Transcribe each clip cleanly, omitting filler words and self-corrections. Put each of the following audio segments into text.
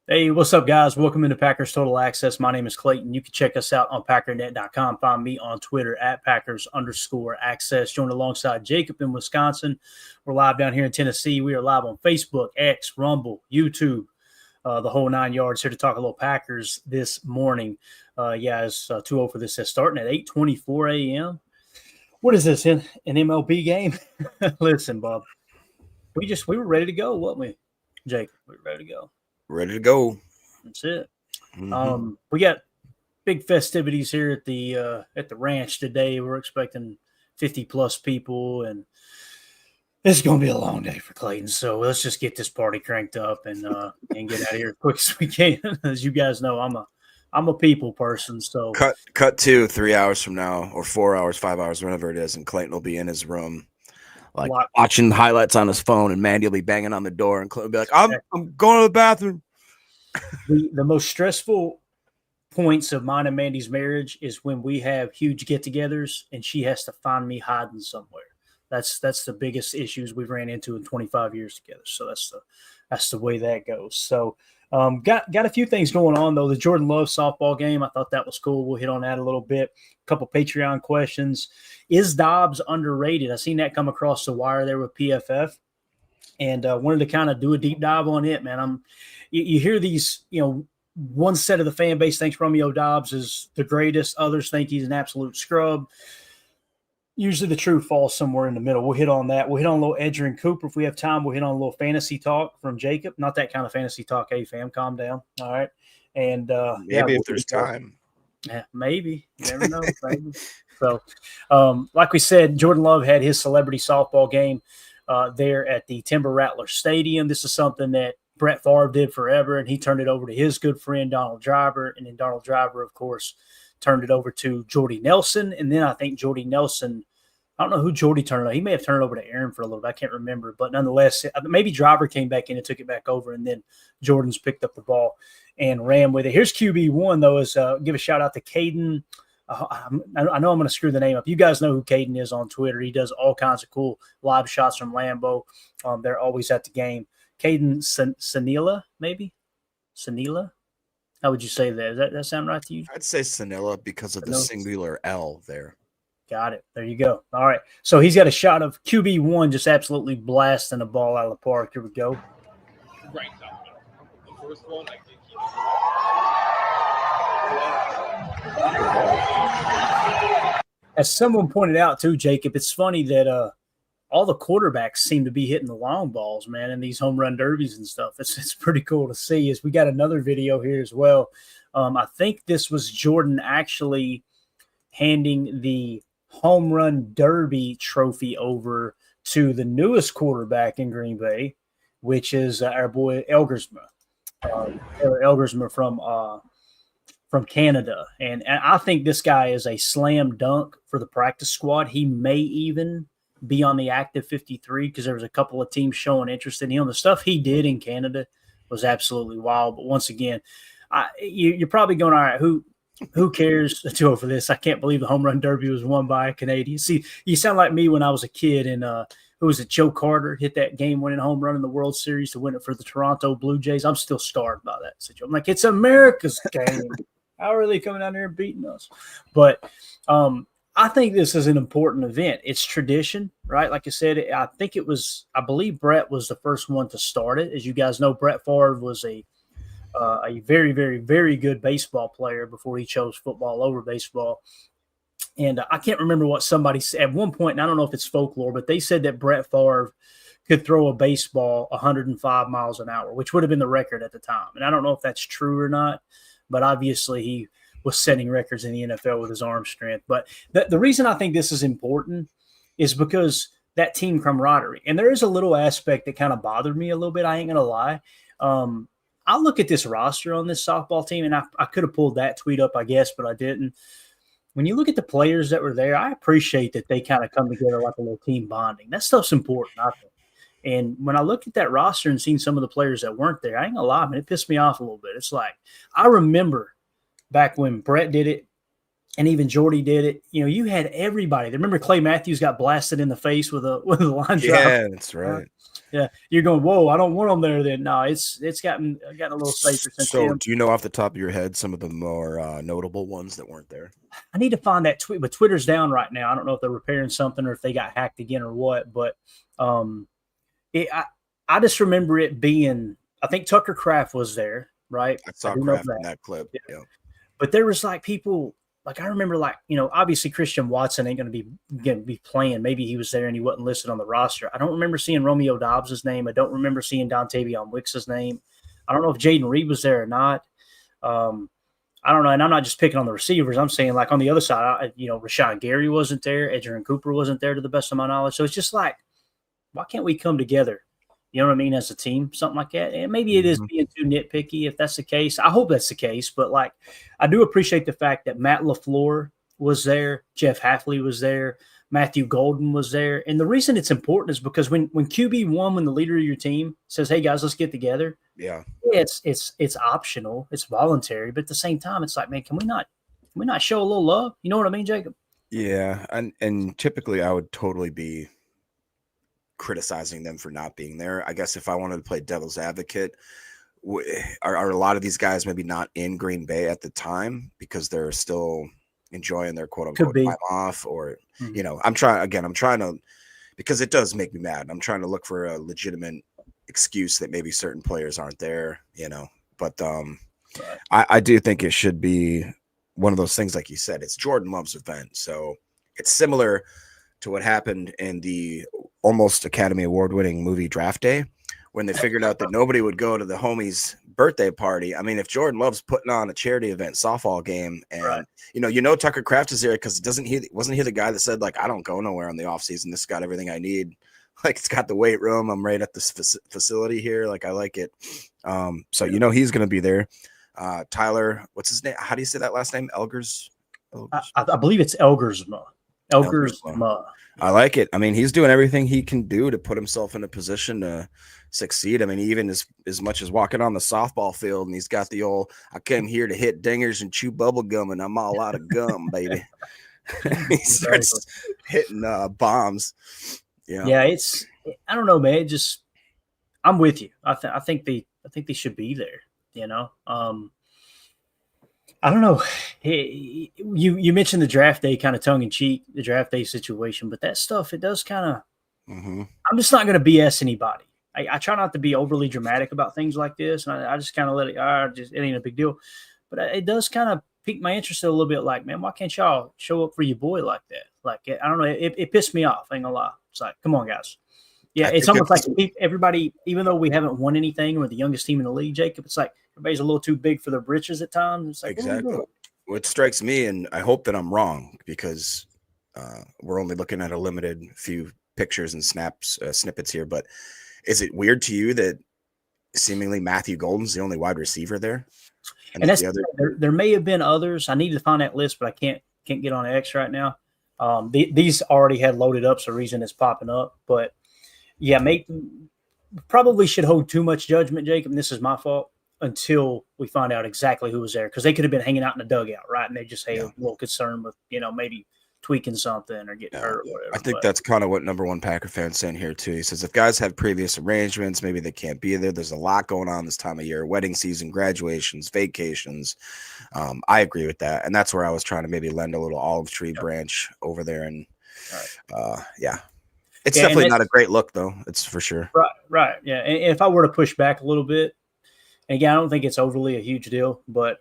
Hey, what's up, guys? Welcome into Packers Total Access. My name is Clayton. You can check us out on packernet.com. Find me on Twitter at Packers_access. Joined alongside Jacob in Wisconsin. We're live down here in Tennessee. We are live on Facebook, X, Rumble, YouTube, the whole 9 yards. Here to talk a little Packers this morning. It's 2-0 for this. It's starting at 8:24 a.m. What is this, an MLB game? Listen, Bob, we were ready to go, weren't we, Jacob? We were ready to go. Ready to go. That's it. We got big festivities here at the ranch today. We're expecting 50 plus people, and it's going to be a long day for Clayton. So let's just get this party cranked up and get out of here as quick as we can. As you guys know, I'm a people person. So cut to 3 hours from now, or 4 hours, 5 hours, whatever it is, and Clayton will be in his room, watching highlights on his phone, and Mandy will be banging on the door, and Clayton will be like, I'm going to the bathroom. The most stressful points of mine and Mandy's marriage is when we have huge get-togethers and she has to find me hiding somewhere. That's the biggest issues we've ran into in 25 years together. So that's the way that goes. So got a few things going on, though. The Jordan Love softball game, I thought that was cool. We'll hit on that a little bit. A couple Patreon questions. Is Doubs underrated? I seen that come across the wire there with PFF, and wanted to kind of do a deep dive on it, man. You hear these, one set of the fan base thinks Romeo Doubs is the greatest. Others think he's an absolute scrub. Usually the truth falls somewhere in the middle. We'll hit on that. We'll hit on a little Edgerrin Cooper if we have time. We'll hit on a little fantasy talk from Jacob. Not that kind of fantasy talk. Hey, fam, calm down. All right. And maybe if there's time. Yeah, maybe. You never know. Maybe. So, like we said, Jordan Love had his celebrity softball game there at the Timber Rattler Stadium. This is something that Brett Favre did forever, and he turned it over to his good friend Donald Driver, and then Donald Driver, of course, turned it over to Jordy Nelson, and then I think Jordy Nelson, I don't know who Jordy turned it over. He may have turned it over to Aaron for a little bit. I can't remember, but nonetheless, maybe Driver came back in and took it back over, and then Jordan's picked up the ball and ran with it. Here's QB1, though, is give a shout-out to Caden. I know I'm going to screw the name up. You guys know who Caden is on Twitter. He does all kinds of cool live shots from Lambeau. They're always at the game. Caden Sanila, maybe? Sanila? How would you say that? Does that sound right to you? I'd say Sanila because of the singular L there. Got it. There you go. All right. So he's got a shot of QB1 just absolutely blasting the ball out of the park. Here we go. Right. The first one, I think as someone pointed out too, Jacob, it's funny that all the quarterbacks seem to be hitting the long balls, man, in these home run derbies and stuff. It's pretty cool to see. As we got another video here as well. I think this was Jordan actually handing the home run derby trophy over to the newest quarterback in Green Bay, which is our boy Elgersma. Elgersma from Canada. And I think this guy is a slam dunk for the practice squad. He may even be on the active 53 because there was a couple of teams showing interest in him. The stuff he did in Canada was absolutely wild. But once again, you're probably going, all right, who cares for this? I can't believe the home run derby was won by a Canadian. See, you sound like me when I was a kid, and who was it? Joe Carter hit that game-winning home run in the World Series to win it for the Toronto Blue Jays. I'm still scarred by that situation. I'm like, it's America's game. How are they coming out there and beating us? But I think this is an important event. It's tradition, right? Like I said, I believe Brett was the first one to start it. As you guys know, Brett Favre was a very, very, very good baseball player before he chose football over baseball. And I can't remember what somebody said at one point, and I don't know if it's folklore, but they said that Brett Favre could throw a baseball 105 miles an hour, which would have been the record at the time. And I don't know if that's true or not, but obviously he was setting records in the NFL with his arm strength. But the reason I think this is important is because that team camaraderie. And there is a little aspect that kind of bothered me a little bit. I ain't going to lie. I look at this roster on this softball team, and I could have pulled that tweet up, I guess, but I didn't. When you look at the players that were there, I appreciate that they kind of come together like a little team bonding. That stuff's important, I think. And when I look at that roster and seen some of the players that weren't there, I ain't going to lie, man, it pissed me off a little bit. It's like I remember back when Brett did it and even Jordy did it. You had everybody. Remember Clay Matthews got blasted in the face with a line drive? Yeah, that's right. Yeah, you're going, whoa, I don't want them there. Then no, it's gotten a little safer since So, then. do you know off the top of your head some of the more notable ones that weren't there? I need to find that tweet, but Twitter's down right now. I don't know if they're repairing something or if they got hacked again or what. But I just remember it being. I think Tucker Kraft was there, right? I saw Kraft in that clip. Yeah. But there was like people. Like I remember, like obviously Christian Watson ain't going to be playing. Maybe he was there and he wasn't listed on the roster. I don't remember seeing Romeo Doubs' name. I don't remember seeing Dontavion Wicks' name. I don't know if Jaden Reed was there or not. I don't know, and I'm not just picking on the receivers. I'm saying like on the other side, Rashawn Gary wasn't there. Edgerrin Cooper wasn't there to the best of my knowledge. So it's just like, why can't we come together? You know what I mean? As a team, something like that. And maybe it is being too nitpicky if that's the case. I hope that's the case. But, like, I do appreciate the fact that Matt LaFleur was there. Jeff Hafley was there. Matthew Golden was there. And the reason it's important is because when QB1, when the leader of your team says, hey, guys, let's get together. Yeah. It's optional. It's voluntary. But at the same time, it's like, man, can we not show a little love? You know what I mean, Jacob? Yeah. And typically I would totally be criticizing them for not being there. I guess if I wanted to play devil's advocate, are a lot of these guys maybe not in Green Bay at the time because they're still enjoying their quote unquote time off, or I'm trying to, because it does make me mad. I'm trying to look for a legitimate excuse that maybe certain players aren't there, but I do think it should be one of those things, like you said, it's Jordan Love's event, so it's similar to what happened in the almost Academy Award winning movie Draft Day, when they figured out that nobody would go to the homie's birthday party. I mean, if Jordan Love's putting on a charity event, softball game, and Tucker Kraft is there because wasn't he the guy that said, like, I don't go nowhere in the off season. This got everything I need. Like, it's got the weight room. I'm right at this facility here. Like, I like it. So he's going to be there. Tyler, what's his name? How do you say that last name? Elgers? I believe it's Elgersma. Elgersma. I like it. I mean, he's doing everything he can do to put himself in a position to succeed. I mean, even as much as walking on the softball field, and he's got the old, I came here to hit dingers and chew bubble gum, and I'm all out of gum, baby. He starts hitting bombs. Yeah, I don't know, man. I'm with you. I think they should be there. I don't know. Hey, you mentioned the draft day, kind of tongue in cheek, the draft day situation, but that stuff, it does kind of. I'm just not going to BS anybody. I try not to be overly dramatic about things like this, and I just kind of let it. It ain't a big deal, but it does kind of pique my interest a little bit. Like, man, why can't y'all show up for your boy like that? Like, I don't know. It pissed me off. I ain't gonna lie. It's like, come on, guys. Yeah, it's almost like everybody, even though we haven't won anything, we're the youngest team in the league, Jacob. It's like everybody's a little too big for their britches at times. It's like, exactly. What strikes me, and I hope that I'm wrong, because we're only looking at a limited few pictures and snippets here, but is it weird to you that seemingly Matthew Golden's the only wide receiver there? And that's there may have been others. I need to find that list, but I can't get on X right now. These already had loaded up, so the reason it's popping up, but. Yeah, probably should hold too much judgment, Jacob, and this is my fault, until we find out exactly who was there, because they could have been hanging out in the dugout, right? And they just had a little concern with, maybe tweaking something or getting hurt or whatever. I think that's kind of what number one Packer fan's saying here, too. He says if guys have previous arrangements, maybe they can't be there. There's a lot going on this time of year, wedding season, graduations, vacations. I agree with that, and that's where I was trying to maybe lend a little olive tree branch over there, and It's definitely not a great look, though. It's for sure. Right. Yeah. And if I were to push back a little bit, and again, I don't think it's overly a huge deal, but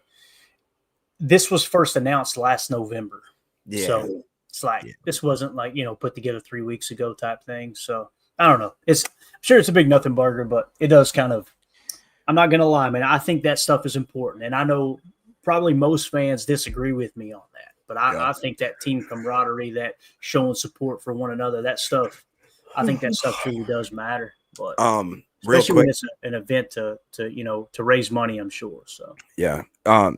this was first announced last November. Yeah. So it's like this wasn't like, put together 3 weeks ago type thing. So I don't know. I'm sure it's a big nothing burger, but it does kind of. I'm not going to lie, man. I think that stuff is important. And I know probably most fans disagree with me on that. But I think that team camaraderie, that showing support for one another, that stuff. I think that stuff truly does matter, but especially when it's an event to raise money, I'm sure. So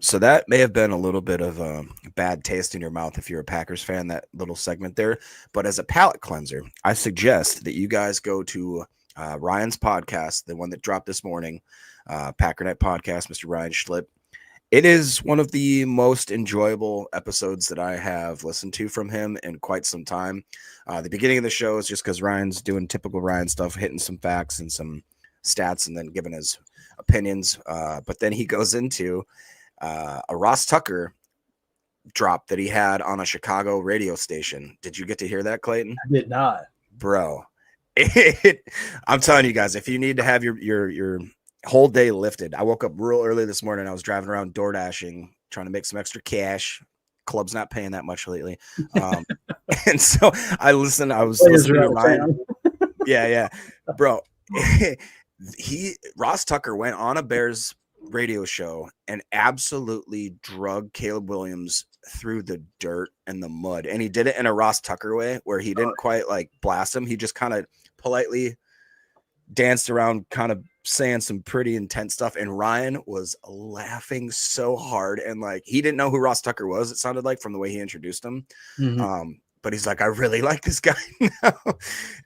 so that may have been a little bit of a bad taste in your mouth if you're a Packers fan, that little segment there. But as a palate cleanser, I suggest that you guys go to Ryan's podcast, the one that dropped this morning, Packernet podcast, Mr. Ryan Schlipp. It is one of the most enjoyable episodes that I have listened to from him in quite some time. The beginning of the show is just because Ryan's doing typical Ryan stuff, hitting some facts and some stats and then giving his opinions. But then he goes into a Ross Tucker drop that he had on a Chicago radio station. Did you get to hear that, Clayton? I did not. Bro, I'm telling you guys, if you need to have your whole day lifted. I woke up real early this morning. I was driving around door dashing, trying to make some extra cash. Club's not paying that much lately. And so I listened. I was listening to Ryan. Yeah. Bro, Ross Tucker went on a Bears radio show and absolutely drug Caleb Williams through the dirt and the mud. And he did it in a Ross Tucker way where he didn't quite like blast him. He just kind of politely danced around, kind of saying some pretty intense stuff, and Ryan was laughing so hard, and like he didn't know who Ross Tucker was, it sounded like, from the way he introduced him. But he's like, I really like this guy now.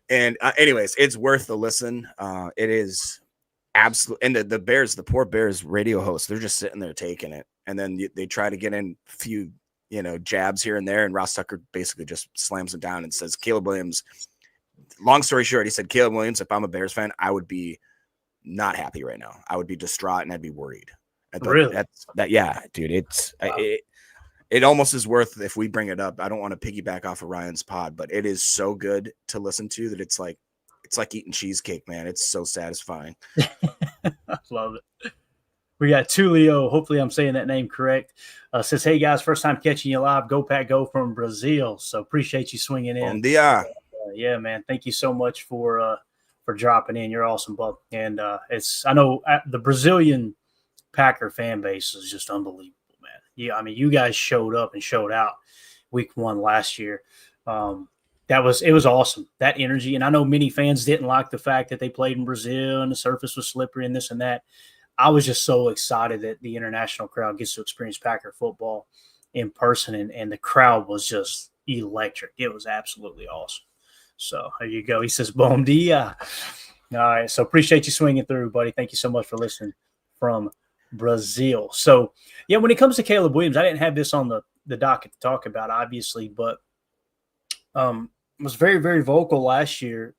And anyways, it's worth the listen. It is absolute. And the Bears, the poor Bears radio hosts, they're just sitting there taking it, and then they try to get in a few jabs here and there, and Ross Tucker basically just slams him down and says, Caleb Williams, long story short, he said, Caleb Williams, if I'm a Bears fan, I would be not happy right now. I would be distraught and I'd be worried. Really? Yeah, dude. It almost is worth if we bring it up. I don't want to piggyback off of Ryan's pod, but it is so good to listen to that it's like eating cheesecake, man. It's so satisfying. I love it. We got Tulio. Hopefully I'm saying that name correct. Says, hey guys, first time catching you live. Go Pack Go from Brazil. So appreciate you swinging in. Bom dia. Yeah, man. Thank you so much for dropping in. You're awesome, bub. And I know the Brazilian Packer fan base is just unbelievable, man. Yeah, I mean, you guys showed up and showed out week 1 last year. It was awesome, that energy. And I know many fans didn't like the fact that they played in Brazil and the surface was slippery and this and that. I was just so excited that the international crowd gets to experience Packer football in person, and the crowd was just electric. It was absolutely awesome. So there you go. He says, bom dia. All right. So appreciate you swinging through, buddy. Thank you so much for listening from Brazil. So, yeah, when it comes to Caleb Williams, I didn't have this on the docket to talk about, obviously, but was very, very vocal last year.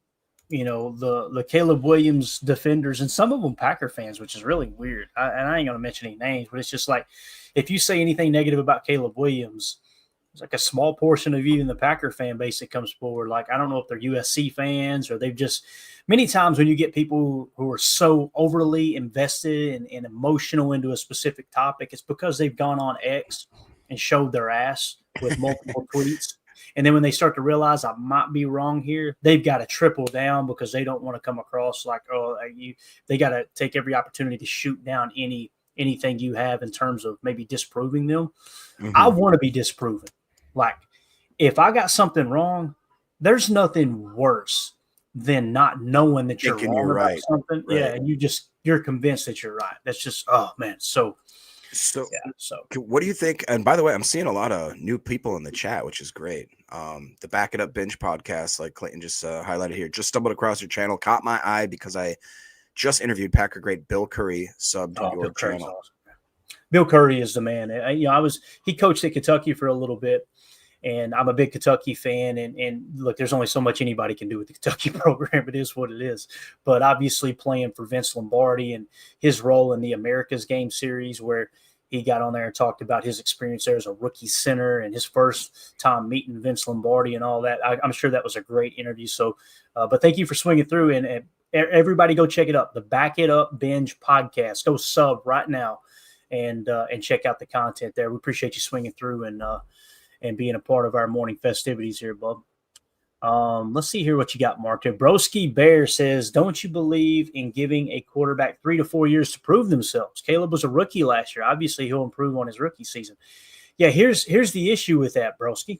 The Caleb Williams defenders, and some of them Packer fans, which is really weird. And I ain't going to mention any names, but it's just like, if you say anything negative about Caleb Williams, it's like a small portion of even the Packer fan base that comes forward. Like, I don't know if they're USC fans or they've just – many times when you get people who are so overly invested and emotional into a specific topic, it's because they've gone on X and showed their ass with multiple tweets. And then when they start to realize I might be wrong here, they've got to triple down because they don't want to come across like, they got to take every opportunity to shoot down anything you have in terms of maybe disproving them. Mm-hmm. I want to be disproven. Like, if I got something wrong, there's nothing worse than not knowing that you're wrong about something. Right. Yeah, and you're convinced that you're right. That's just, oh man. So what do you think? And by the way, I'm seeing a lot of new people in the chat, which is great. The Back It Up Binge podcast, like Clayton just highlighted here, just stumbled across your channel, caught my eye because I just interviewed Packer great Bill Curry, subbed your channel. Awesome. Bill Curry is the man. He coached at Kentucky for a little bit, and I'm a big Kentucky fan. And look, there's only so much anybody can do with the Kentucky program. It is what it is. But obviously playing for Vince Lombardi and his role in the America's Game series, where he got on there and talked about his experience there as a rookie center and his first time meeting Vince Lombardi and all that. I'm sure that was a great interview. So, but thank you for swinging through, and everybody go check it up. The Back It Up Binge podcast. Go sub right now and check out the content there. We appreciate you swinging through and being a part of our morning festivities here, bub. Let's see here what you got marked here. Broski Bear says, don't you believe in giving a quarterback 3 to 4 years to prove themselves? Caleb was a rookie last year. Obviously, he'll improve on his rookie season. Yeah, here's the issue with that, Broski.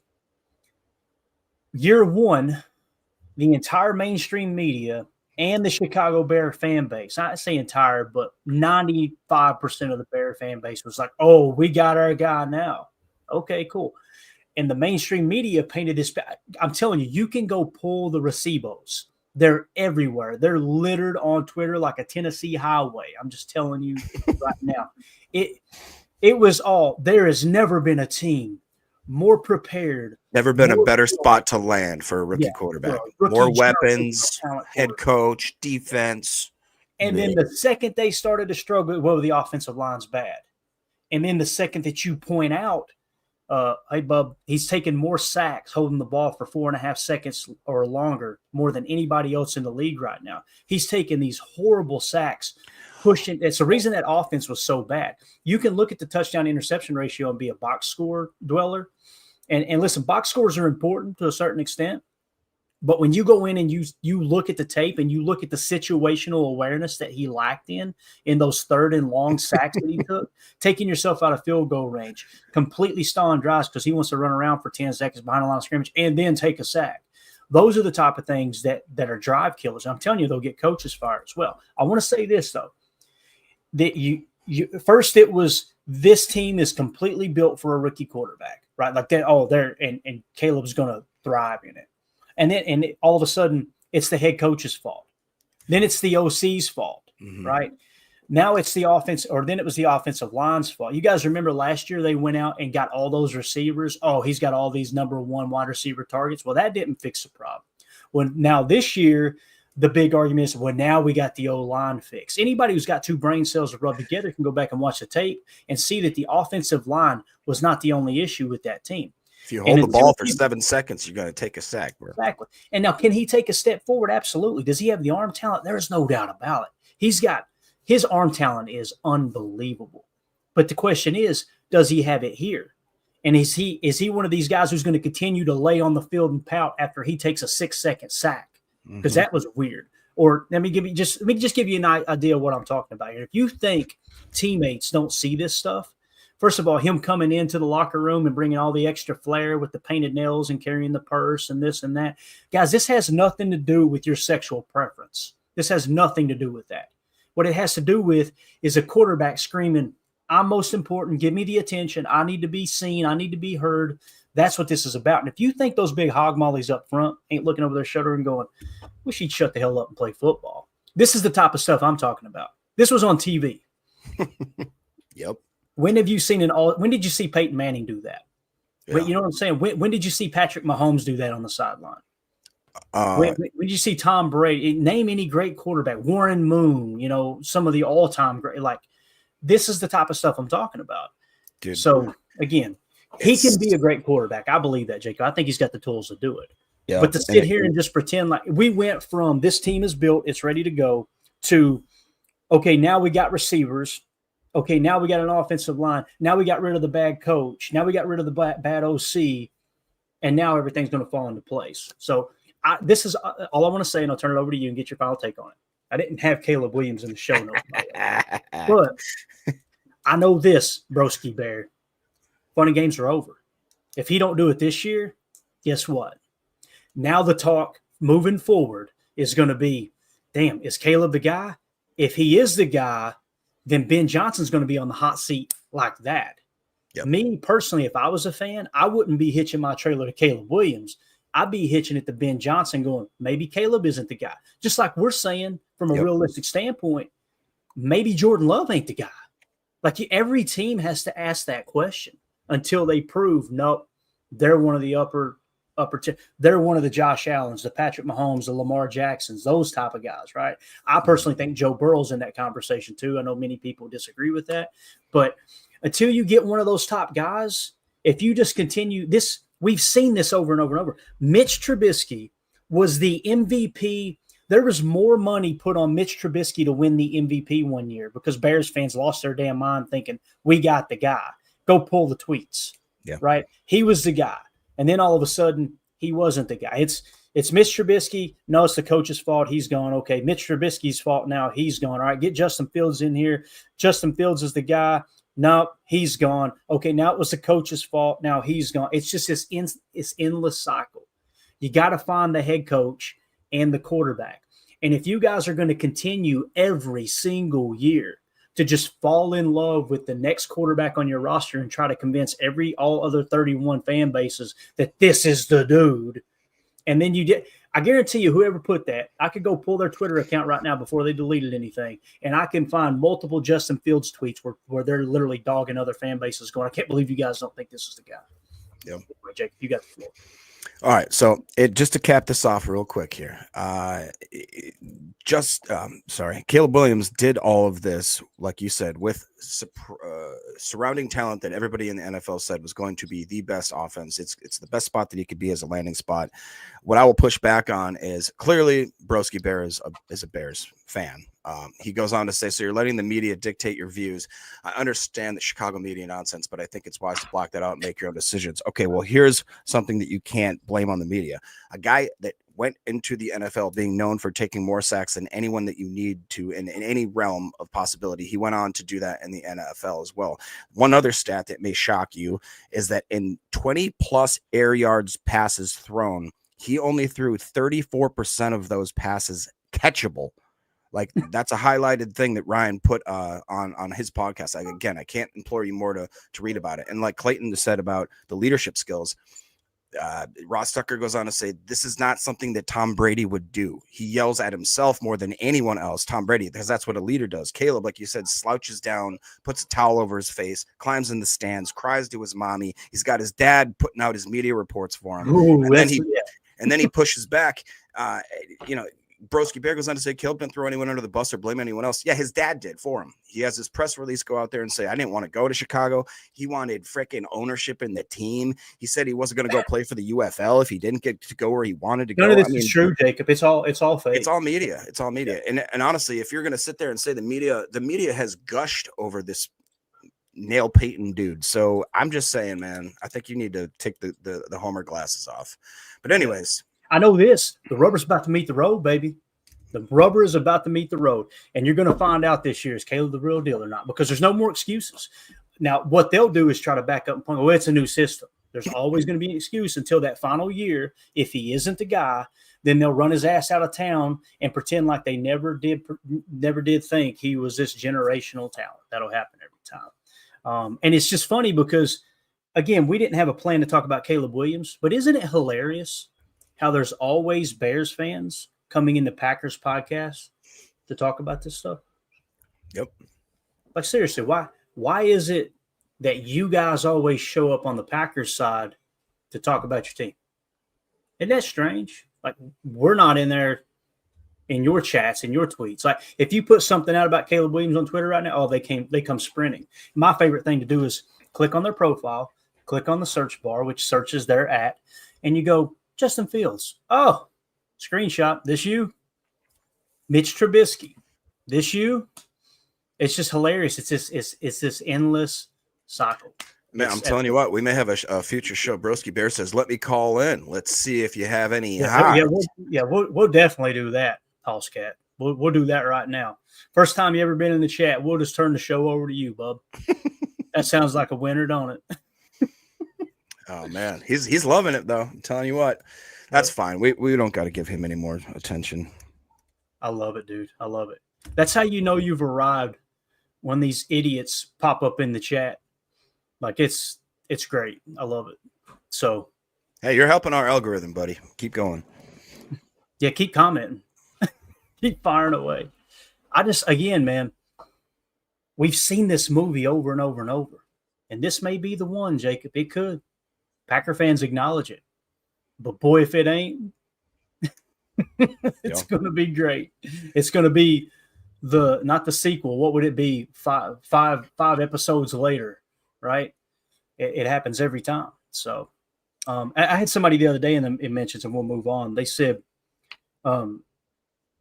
Year 1, the entire mainstream media and the Chicago Bear fan base, not say entire, but 95% of the Bear fan base was like, oh, we got our guy now. Okay, cool. And the mainstream media painted this. I'm telling you, you can go pull the recibos. They're everywhere. They're littered on Twitter like a Tennessee highway. I'm just telling you right now. It was all, there has never been a team more prepared. Never been a more better skilled. spot to land for a rookie quarterback. More weapons, head coach, defense. And then the second they started to struggle, well, the offensive line's bad. And then the second that you point out, hey, bub, he's taken more sacks holding the ball for 4.5 seconds or longer, more than anybody else in the league right now. He's taken these horrible sacks, pushing. It's the reason that offense was so bad. You can look at the touchdown interception ratio and be a box score dweller. And listen, box scores are important to a certain extent. But when you go in and you look at the tape and you look at the situational awareness that he lacked in those third and long sacks that he took, taking yourself out of field goal range, completely stalling drives because he wants to run around for 10 seconds behind a line of scrimmage and then take a sack. Those are the type of things that are drive killers. I'm telling you, they'll get coaches fired as well. I want to say this, though, that you first it was this team is completely built for a rookie quarterback, right? Like that, and Caleb's going to thrive in it. And all of a sudden, it's the head coach's fault. Then it's the OC's fault, right? Now it's the offense, or then it was the offensive line's fault. You guys remember last year they went out and got all those receivers. Oh, he's got all these number one wide receiver targets. Well, that didn't fix the problem. Well, now this year, the big argument is, well, now we got the O-line fixed. Anybody who's got two brain cells that rub together can go back and watch the tape and see that the offensive line was not the only issue with that team. If you hold the ball for 7 seconds, you're going to take a sack, bro. Exactly. And now, can he take a step forward? Absolutely. Does he have the arm talent? There's no doubt about it. His arm talent is unbelievable. But the question is, does he have it here? And is he one of these guys who's going to continue to lay on the field and pout after he takes a 6-second sack? Because that was weird. Or let me just give you an idea of what I'm talking about here. If you think teammates don't see this stuff, first of all, him coming into the locker room and bringing all the extra flair with the painted nails and carrying the purse and this and that. Guys, this has nothing to do with your sexual preference. This has nothing to do with that. What it has to do with is a quarterback screaming, I'm most important. Give me the attention. I need to be seen. I need to be heard. That's what this is about. And if you think those big hog mollies up front ain't looking over their shoulder and going, wish he'd shut the hell up and play football. This is the type of stuff I'm talking about. This was on TV. Yep. When have you seen when did you see Peyton Manning do that? Yeah. You know what I'm saying? When did you see Patrick Mahomes do that on the sideline? When did you see Tom Brady? Name any great quarterback. Warren Moon, some of the all-time great. Like, this is the type of stuff I'm talking about. Dude, so, again, he can be a great quarterback. I believe that, Jacob. I think he's got the tools to do it. Yeah. But to sit here and just pretend like we went from this team is built, it's ready to go, to, okay, now we got receivers. Okay, now we got an offensive line. Now we got rid of the bad coach. Now we got rid of the bad OC. And now everything's going to fall into place. So this is all I want to say, and I'll turn it over to you and get your final take on it. I didn't have Caleb Williams in the show notes. But I know this, Broski Bear. Fun and games are over. If he don't do it this year, guess what? Now the talk moving forward is going to be, damn, is Caleb the guy? If he is the guy, then Ben Johnson's going to be on the hot seat like that. Yep. Me, personally, if I was a fan, I wouldn't be hitching my trailer to Caleb Williams. I'd be hitching it to Ben Johnson going, maybe Caleb isn't the guy. Just like we're saying from a realistic standpoint, maybe Jordan Love ain't the guy. Like every team has to ask that question until they prove, nope, they're one of the they're one of the Josh Allens, the Patrick Mahomes, the Lamar Jacksons, those type of guys, right? I personally think Joe Burrow's in that conversation too. I know many people disagree with that. But until you get one of those top guys, if you just continue this, we've seen this over and over and over. Mitch Trubisky was the MVP. There was more money put on Mitch Trubisky to win the MVP one year because Bears fans lost their damn mind thinking, we got the guy. Go pull the tweets, right? He was the guy. And then all of a sudden, he wasn't the guy. It's Mitch Trubisky. No, it's the coach's fault. He's gone. Okay, Mitch Trubisky's fault now. He's gone. All right, get Justin Fields in here. Justin Fields is the guy. No, he's gone. Okay, now it was the coach's fault. Now he's gone. It's just this endless cycle. You got to find the head coach and the quarterback. And if you guys are going to continue every single year to just fall in love with the next quarterback on your roster and try to convince all other 31 fan bases that this is the dude, and then I guarantee you, whoever put that, I could go pull their Twitter account right now before they deleted anything, and I can find multiple Justin Fields tweets where they're literally dogging other fan bases going, I can't believe you guys don't think this is the guy. Yep. Jake, you got the floor. All right, so just to cap this off real quick here, Caleb Williams did all of this, like you said, with surrounding talent that everybody in the NFL said was going to be the best offense. It's the best spot that he could be as a landing spot. What I will push back on is clearly Broski Bear is a Bears fan. He goes on to say, so you're letting the media dictate your views. I understand the Chicago media nonsense, but I think it's wise to block that out and make your own decisions. Okay, well, here's something that you can't blame on the media. A guy that went into the NFL being known for taking more sacks than anyone that you need to in any realm of possibility. He went on to do that in the NFL as well. One other stat that may shock you is that in 20 plus air yards passes thrown, he only threw 34% of those passes catchable. Like, that's a highlighted thing that Ryan put on his podcast. I can't implore you more to read about it. And like Clayton said about the leadership skills, Ross Tucker goes on to say, this is not something that Tom Brady would do. He yells at himself more than anyone else, Tom Brady, because that's what a leader does. Caleb, like you said, slouches down, puts a towel over his face, climbs in the stands, cries to his mommy. He's got his dad putting out his media reports for him. Ooh, and then he pushes back. Broski Bear goes on to say, Caleb didn't throw anyone under the bus or blame anyone else. Yeah, his dad did for him. He has his press release go out there and say, I didn't want to go to Chicago. He wanted freaking ownership in the team. He said he wasn't going to go play for the UFL if he didn't get to go where he wanted to go. None of this is true, Jacob. It's all fake. It's all media. It's all media. And honestly, if you're going to sit there and say the media has gushed over this nail Peyton dude. So I'm just saying, man, I think you need to take the Homer glasses off. But anyways, I know this. The rubber's about to meet the road, baby. The rubber is about to meet the road. And you're going to find out this year, is Caleb the real deal or not? Because there's no more excuses. Now, what they'll do is try to back up and point, well, it's a new system. There's always going to be an excuse until that final year. If he isn't the guy, then they'll run his ass out of town and pretend like they never did think he was this generational talent. That'll happen every time. And it's just funny because, again, we didn't have a plan to talk about Caleb Williams, but isn't it hilarious how there's always Bears fans coming into Packers podcasts to talk about this stuff? Yep. Like, seriously, why is it that you guys always show up on the Packers side to talk about your team? Isn't that strange? Like, we're not in there in your chats, in your tweets. Like, if you put something out about Caleb Williams on Twitter right now, they come sprinting. My favorite thing to do is click on their profile, click on the search bar, which searches their at, and you go, Justin Fields. Oh, screenshot. This you? Mitch Trubisky. This you? It's just hilarious. It's this endless cycle. Man, I'm telling you what, we may have a future show. Broski Bear says, let me call in. Let's see if you have any. We'll definitely do that, House Cat. We'll do that right now. First time you ever been in the chat, we'll just turn the show over to you, bub. That sounds like a winner, don't it? Oh man, he's loving it though. I'm telling you what, that's fine. We don't got to give him any more attention. I love it, dude. I love it. That's how you know you've arrived, when these idiots pop up in the chat. Like, it's great. I love it. So, hey, you're helping our algorithm, buddy. Keep going. Yeah, keep commenting. Keep firing away. Again, man, we've seen this movie over and over and over, and this may be the one, Jacob. It could. Packer fans acknowledge it. But boy, if it ain't, it's going to be great. It's going to be not the sequel. What would it be? Five episodes later, right? It happens every time. So I had somebody the other day in mentions, and we'll move on. They said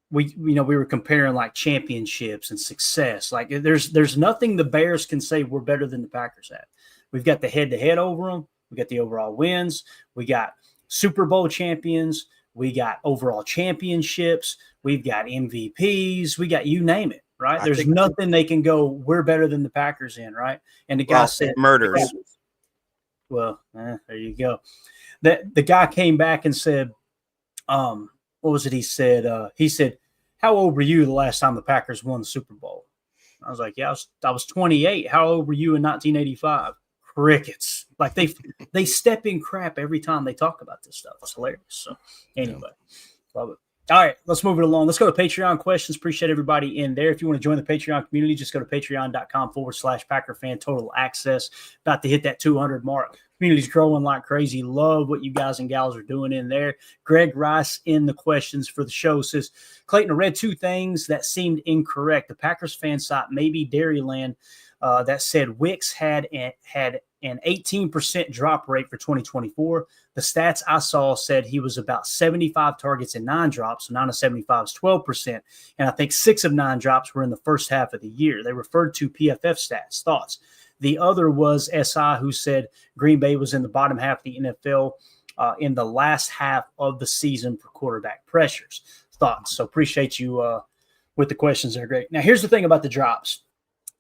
we were comparing like championships and success. Like, there's nothing the Bears can say we're better than the Packers at. We've got the head-to-head over them. We got the overall wins. We got Super Bowl champions. We got overall championships. We've got MVPs. We got, you name it, right? There's nothing they can go, we're better than the Packers in, right? And the guy said, murders. Well, there you go. The guy came back and said, what was it he said? He said, how old were you the last time the Packers won the Super Bowl? I was like, yeah, I was 28. How old were you in 1985? Crickets. Like, they step in crap every time they talk about this stuff. It's hilarious. So anyway, Love it. All right, let's move it along. Let's go to Patreon questions. Appreciate everybody in there. If you want to join the Patreon community, just go to patreon.com/Packer fan total access. About to hit that 200 mark. Community's growing like crazy. Love what you guys and gals are doing in there. Greg Rice in the questions for the show says, Clayton, I read two things that seemed incorrect. The Packers fan site, maybe Dairyland, that said Wicks had an 18% drop rate for 2024. The stats I saw said he was about 75 targets and 9 drops. So 9 of 75 is 12%. And I think 6 of 9 drops were in the first half of the year. They referred to PFF stats. Thoughts? The other was SI, who said Green Bay was in the bottom half of the NFL in the last half of the season for quarterback pressures. Thoughts? So appreciate you with the questions. They're great. Now, here's the thing about the drops.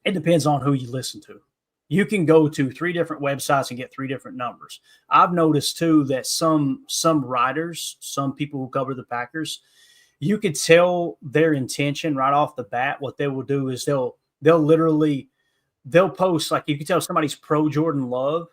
It depends on who you listen to. You can go to 3 different websites and get 3 different numbers. I've noticed too that some writers, some people who cover the Packers, you could tell their intention right off the bat. What they will do is they'll post, like, you can tell somebody's pro Jordan Love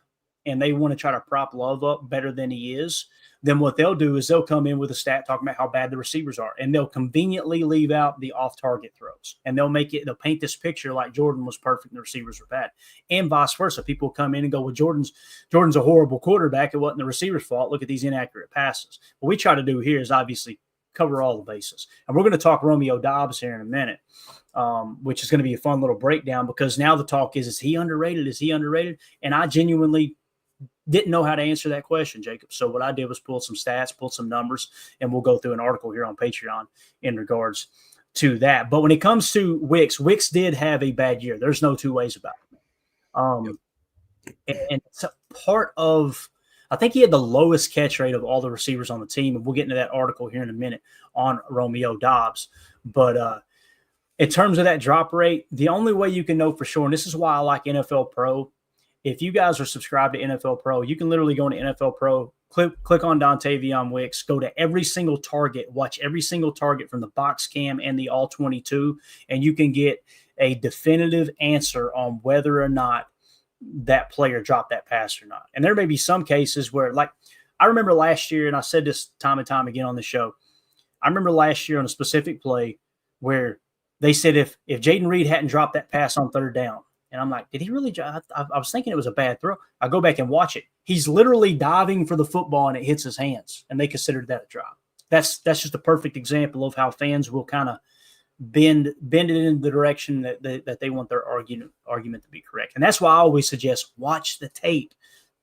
and they want to try to prop Love up better than he is. Then what they'll do is they'll come in with a stat talking about how bad the receivers are, and they'll conveniently leave out the off-target throws, and they'll paint this picture like Jordan was perfect and the receivers were bad, and vice versa. People come in and go, well, Jordan's a horrible quarterback. It wasn't the receiver's fault. Look at these inaccurate passes. What we try to do here is obviously cover all the bases, and we're going to talk Romeo Doubs here in a minute, which is going to be a fun little breakdown, because now the talk is he underrated? Is he underrated? And I genuinely didn't know how to answer that question, Jacob. So what I did was pull some stats, pull some numbers, and we'll go through an article here on Patreon in regards to that. But when it comes to Wicks did have a bad year. There's no two ways about it. And it's a part of, I think he had the lowest catch rate of all the receivers on the team, and we'll get into that article here in a minute on Romeo Doubs. But in terms of that drop rate, the only way you can know for sure, and this is why I like NFL Pro. If you guys are subscribed to NFL Pro, you can literally go into NFL Pro, click on Dontavion Wicks, go to every single target, watch every single target from the box cam and the all 22, and you can get a definitive answer on whether or not that player dropped that pass or not. And there may be some cases where, like, I remember last year, and I said this time and time again on the show, I remember last year on a specific play where they said if Jaden Reed hadn't dropped that pass on 3rd down, and I'm like, did he really? I was thinking it was a bad throw. I go back and watch it. He's literally diving for the football and it hits his hands, and they considered that a drop. That's just a perfect example of how fans will kind of bend it in the direction that they want their argument to be correct. And that's why I always suggest watch the tape.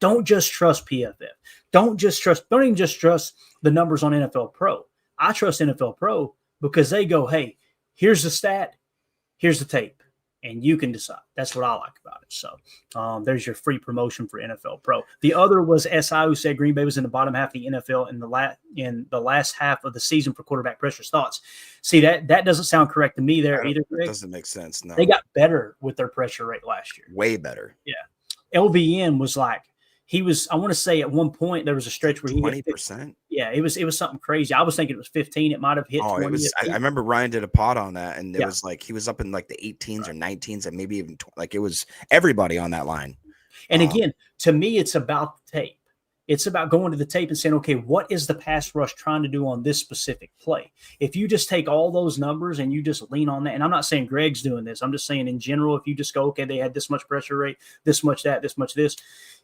Don't just trust PFF. Don't even just trust the numbers on NFL Pro. I trust NFL Pro because they go, hey, here's the stat, here's the tape, and you can decide. That's what I like about it. So there's your free promotion for NFL Pro. The other was SI, who said Green Bay was in the bottom half of the NFL in the last half of the season for quarterback pressures. Thoughts? See, that doesn't sound correct to me there either, Greg. It doesn't make sense. No. They got better with their pressure rate last year. Way better. Yeah. LVN was like, he was, I want to say at one point there was a stretch where he 20%. Yeah, it was something crazy. I was thinking it was 15. It might have hit 20. It was. I remember Ryan did a pod on that, and it was like he was up in like the 18s or 19s, and maybe even like it was everybody on that line. And again, to me, it's about the tape. It's about going to the tape and saying, okay, what is the pass rush trying to do on this specific play? If you just take all those numbers and you just lean on that, and I'm not saying Greg's doing this, I'm just saying in general, if you just go, okay, they had this much pressure rate, this much that, this much this.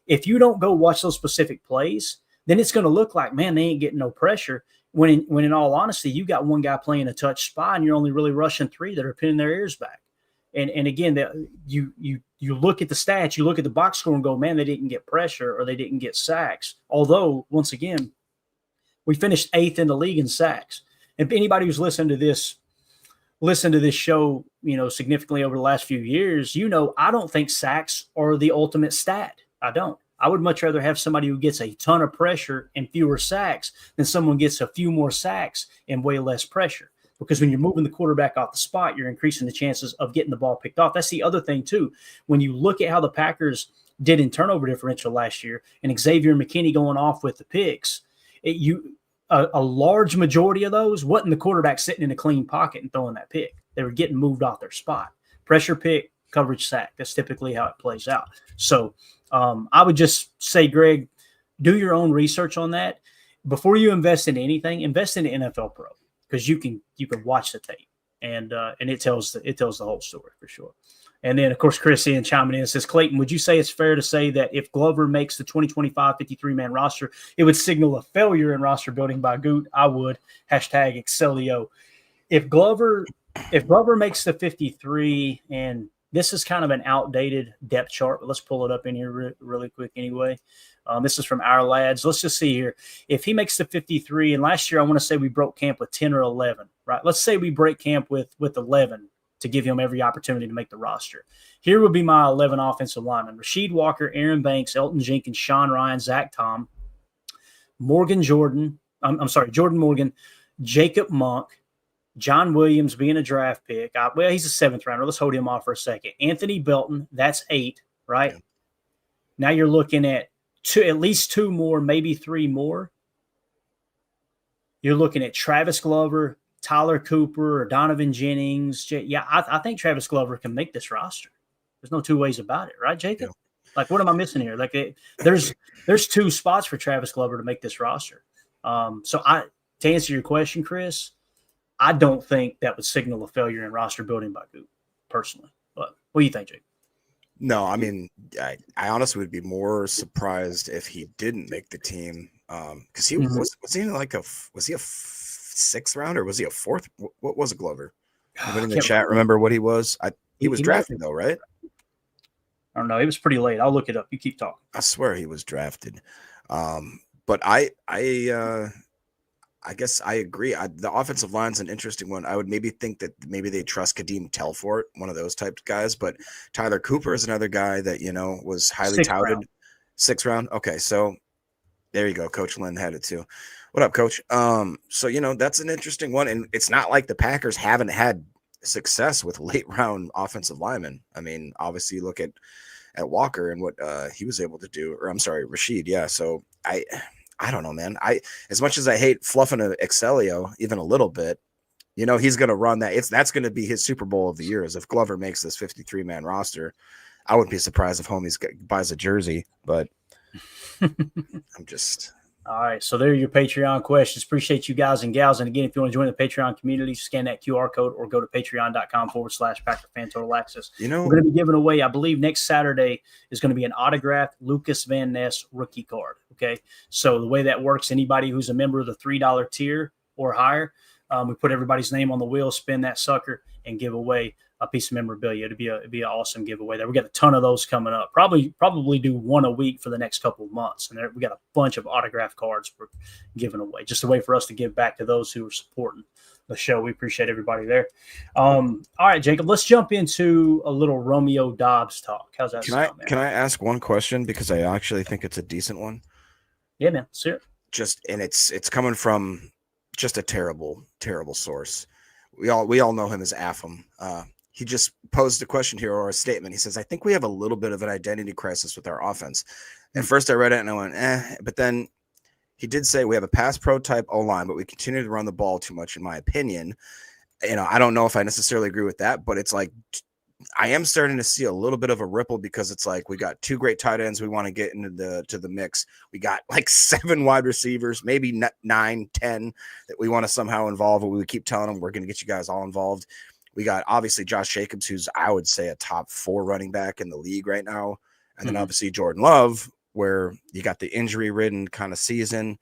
If you don't go watch those specific plays, then it's going to look like, man, they ain't getting no pressure. When in all honesty, you got one guy playing a touch spy, and you're only really rushing 3 that are pinning their ears back. And again, you look at the stats, you look at the box score and go, man, they didn't get pressure or they didn't get sacks. Although, once again, we finished 8th in the league in sacks. And if anybody who's listened to this show, significantly over the last few years, I don't think sacks are the ultimate stat. I don't. I would much rather have somebody who gets a ton of pressure and fewer sacks than someone gets a few more sacks and way less pressure. Because when you're moving the quarterback off the spot, you're increasing the chances of getting the ball picked off. That's the other thing, too. When you look at how the Packers did in turnover differential last year and Xavier McKinney going off with the picks, a large majority of those wasn't the quarterback sitting in a clean pocket and throwing that pick. They were getting moved off their spot. Pressure pick, coverage sack. That's typically how it plays out. So I would just say, Greg, do your own research on that. before you invest in anything, invest in NFL Pro, because you can watch the tape and it tells the whole story for sure. And then, of course, Chris Ian chiming in says, Clayton, would you say it's fair to say that if Glover makes the 2025 53-man roster, it would signal a failure in roster building by Goot? I would. Hashtag Excelio. If Glover makes the 53, and this is kind of an outdated depth chart, but let's pull it up in here really quick anyway. This is from our lads. Let's just see here. If he makes the 53, and last year I want to say we broke camp with 10 or 11, right? Let's say we break camp with 11 to give him every opportunity to make the roster. Here would be my 11 offensive linemen: Rasheed Walker, Aaron Banks, Elton Jenkins, Sean Ryan, Zach Tom, Jordan Morgan, Jacob Monk, John Williams being a draft pick. He's a 7th rounder. Let's hold him off for a second. Anthony Belton, that's 8, right? Yeah. Now you're looking at at least 2 more, maybe 3 more. You're looking at Travis Glover, Tyler Cooper, or Donovan Jennings. I think Travis Glover can make this roster. There's no 2 ways about it, right, Jacob? Yeah. Like, what am I missing here? Like, there's 2 spots for Travis Glover to make this roster. To answer your question, Chris, I don't think that would signal a failure in roster building by Goop, personally. But what do you think, Jake? No, I mean, I honestly would be more surprised if he didn't make the team, because he was he like a 6th round, or was he a 4th? What was it, Glover? Anybody in the chat remember what he was? He was drafted though, right? I don't know. It was pretty late. I'll look it up. You keep talking. I swear he was drafted. But I guess I agree. The offensive line's an interesting one. I would maybe think that maybe they trust Kadeem Telfort, one of those type of guys. But Tyler Cooper is another guy that, was highly touted. 6th round. Okay, so there you go. Coach Lynn had it too. What up, Coach? So, that's an interesting one. And it's not like the Packers haven't had success with late round offensive linemen. I mean, obviously you look at Walker and what he was able to do. Or I'm sorry, Rasheed. Yeah, so I don't know, man. As much as I hate fluffing an Excelio even a little bit, he's going to run that. That's going to be his Super Bowl of the year. Is if Glover makes this 53-man roster. I wouldn't be surprised if Homies buys a jersey, but I'm just. All right, so there are your Patreon questions. Appreciate you guys and gals. And again, if you want to join the Patreon community, scan that QR code or go to patreon.com/Packer Fan Total Access. We're going to be giving away, I believe next Saturday is going to be an autographed Lucas Van Ness rookie card. Okay, so the way that works, anybody who's a member of the $3 tier or higher, we put everybody's name on the wheel, spin that sucker, and give away a piece of memorabilia. It'd be an awesome giveaway there. We got a ton of those coming up. Probably do one a week for the next couple of months. And we got a bunch of autographed cards we're giving away. Just a way for us to give back to those who are supporting the show. We appreciate everybody there. All right, Jacob, let's jump into a little Romeo Doubs talk. How's that sound, man? Can I ask one question, because I actually think it's a decent one? Yeah, man. Sure. It's coming from just a terrible, terrible source. We all know him as Affam. He just posed a question here, or a statement. He says, I think we have a little bit of an identity crisis with our offense. At first I read it and I went, but then he did say we have a pass pro type O-line, but we continue to run the ball too much, in my opinion. I don't know if I necessarily agree with that, but it's like, I am starting to see a little bit of a ripple, because it's like we got 2 great tight ends we want to get into the mix. We got like 7 wide receivers, maybe 9, 10 that we want to somehow involve. We keep telling them we're going to get you guys all involved. We got obviously Josh Jacobs, who's I would say a top 4 running back in the league right now, and then obviously Jordan Love, where you got the injury-ridden kind of season,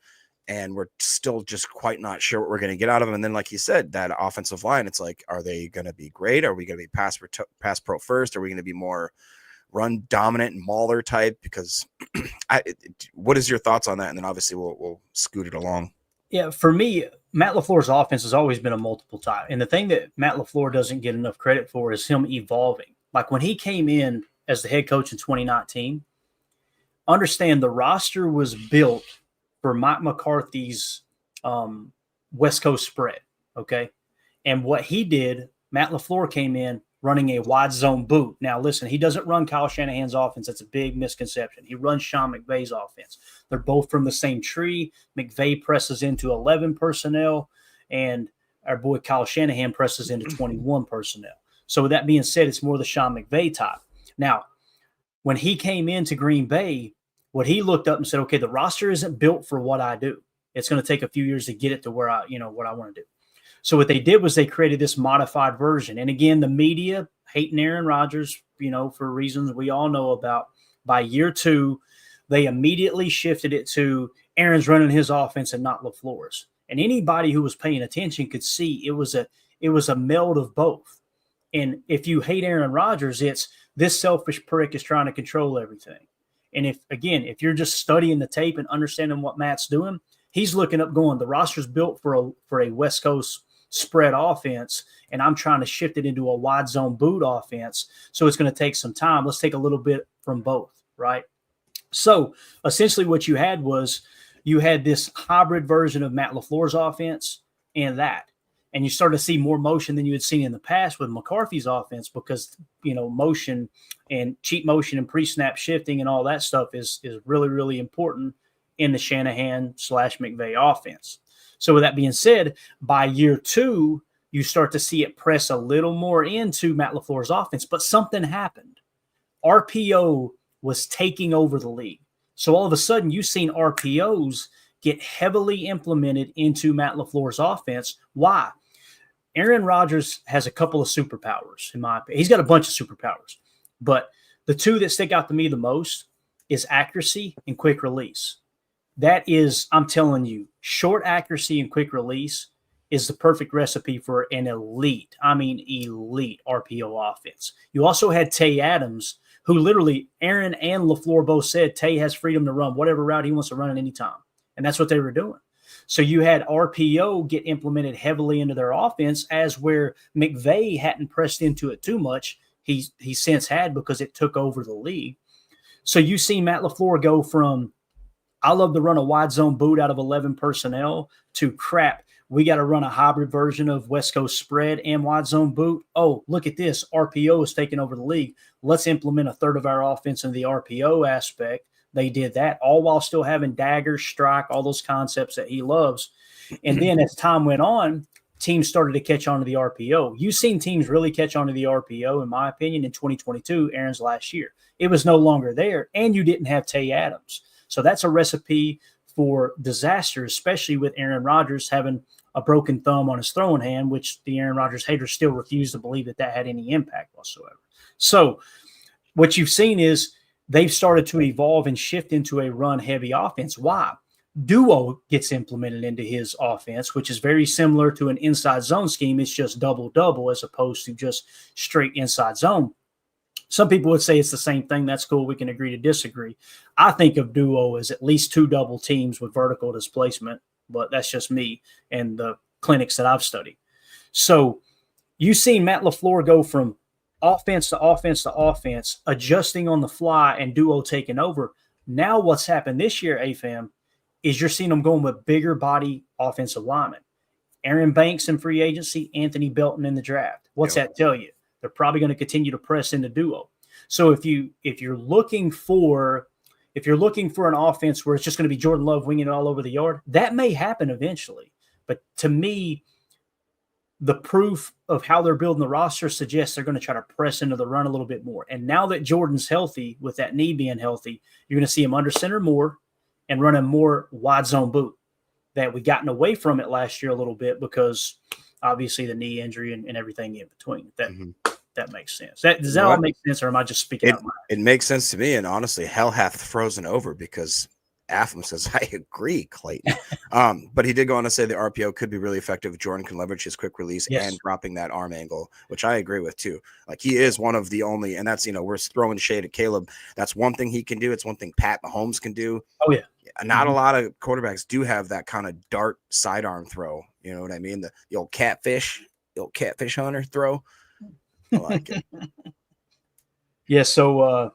and we're still just quite not sure what we're going to get out of him. And then, like you said, that offensive line, it's like, are they going to be great? Are we going to be pass pro first? Are we going to be more run dominant and mauler type? Because what is your thoughts on that? And then obviously we'll scoot it along. Yeah, for me, Matt LaFleur's offense has always been a multiple type. And the thing that Matt LaFleur doesn't get enough credit for is him evolving. Like when he came in as the head coach in 2019, understand the roster was built for Mike McCarthy's West Coast spread, okay? And what he did, Matt LaFleur came in running a wide zone boot. Now, listen, he doesn't run Kyle Shanahan's offense. That's a big misconception. He runs Sean McVay's offense. They're both from the same tree. McVay presses into 11 personnel, and our boy Kyle Shanahan presses into 21 personnel. So with that being said, it's more the Sean McVay type. Now, when he came into Green Bay, what he looked up and said, okay, the roster isn't built for what I do. It's going to take a few years to get it to where what I want to do. So what they did was they created this modified version. And again, the media hating Aaron Rodgers, for reasons we all know about. By year 2, they immediately shifted it to Aaron's running his offense and not LaFleur's. And anybody who was paying attention could see it was a meld of both. And if you hate Aaron Rodgers, it's this selfish prick is trying to control everything. And if you're just studying the tape and understanding what Matt's doing, he's looking up going, the roster's built for a West Coast spread offense, and I'm trying to shift it into a wide zone boot offense. So it's going to take some time. Let's take a little bit from both, right? So essentially what you had was you had this hybrid version of Matt LaFleur's offense and that. And you started to see more motion than you had seen in the past with McCarthy's offense because, motion and cheat motion and pre-snap shifting and all that stuff is really, really important in the Shanahan/McVay offense. So with that being said, by year 2, you start to see it press a little more into Matt LaFleur's offense, but something happened. RPO was taking over the league. So all of a sudden you've seen RPOs get heavily implemented into Matt LaFleur's offense. Why? Aaron Rodgers has a couple of superpowers, in my opinion. He's got a bunch of superpowers, but the 2 that stick out to me the most is accuracy and quick release. That is, I'm telling you, short accuracy and quick release is the perfect recipe for an elite RPO offense. You also had Tay Adams, who literally Aaron and LaFleur both said Tay has freedom to run whatever route he wants to run at any time. And that's what they were doing. So you had RPO get implemented heavily into their offense, as where McVay hadn't pressed into it too much. He since had, because it took over the league. So you see Matt LaFleur go from, I love to run a wide zone boot out of 11 personnel, to crap, we got to run a hybrid version of West Coast spread and wide zone boot. Oh, look at this. RPO is taking over the league. Let's implement a third of our offense in the RPO aspect. They did that, all while still having dagger, strike, all those concepts that he loves. And then as time went on, teams started to catch on to the RPO. You've seen teams really catch on to the RPO, in my opinion, in 2022, Aaron's last year. It was no longer there, and you didn't have Tay Adams. So that's a recipe for disaster, especially with Aaron Rodgers having a broken thumb on his throwing hand, which the Aaron Rodgers haters still refuse to believe that had any impact whatsoever. So what you've seen is they've started to evolve and shift into a run-heavy offense. Why? Duo gets implemented into his offense, which is very similar to an inside zone scheme. It's just double-double as opposed to just straight inside zone. Some people would say it's the same thing. That's cool. We can agree to disagree. I think of duo as at least 2 double teams with vertical displacement, but that's just me and the clinics that I've studied. So you've seen Matt LaFleur go from offense to offense to offense, adjusting on the fly and duo taking over. Now what's happened this year, AFAM, is you're seeing them going with bigger body offensive linemen. Aaron Banks in free agency, Anthony Belton in the draft. What's that tell you? They're probably going to continue to press into duo. So if you're looking for an offense where it's just going to be Jordan Love winging it all over the yard, that may happen eventually. But to me, the proof of how they're building the roster suggests they're going to try to press into the run a little bit more. And now that Jordan's healthy, with that knee being healthy, you're going to see him under center more and running more wide zone boot. That we gotten away from it last year a little bit because obviously the knee injury and everything in between. That makes sense. Does that all make sense, or am I just speaking out loud? It makes sense to me, and honestly, hell hath frozen over because Affam says, I agree, Clayton. But he did go on to say the RPO could be really effective if Jordan can leverage his quick release and dropping that arm angle, which I agree with too. Like, he is one of the only, and that's, we're throwing shade at Caleb. That's one thing he can do. It's one thing Pat Mahomes can do. Oh, yeah. Not a lot of quarterbacks do have that kind of dart sidearm throw. You know what I mean? The old catfish hunter throw. I like it. Yeah, so let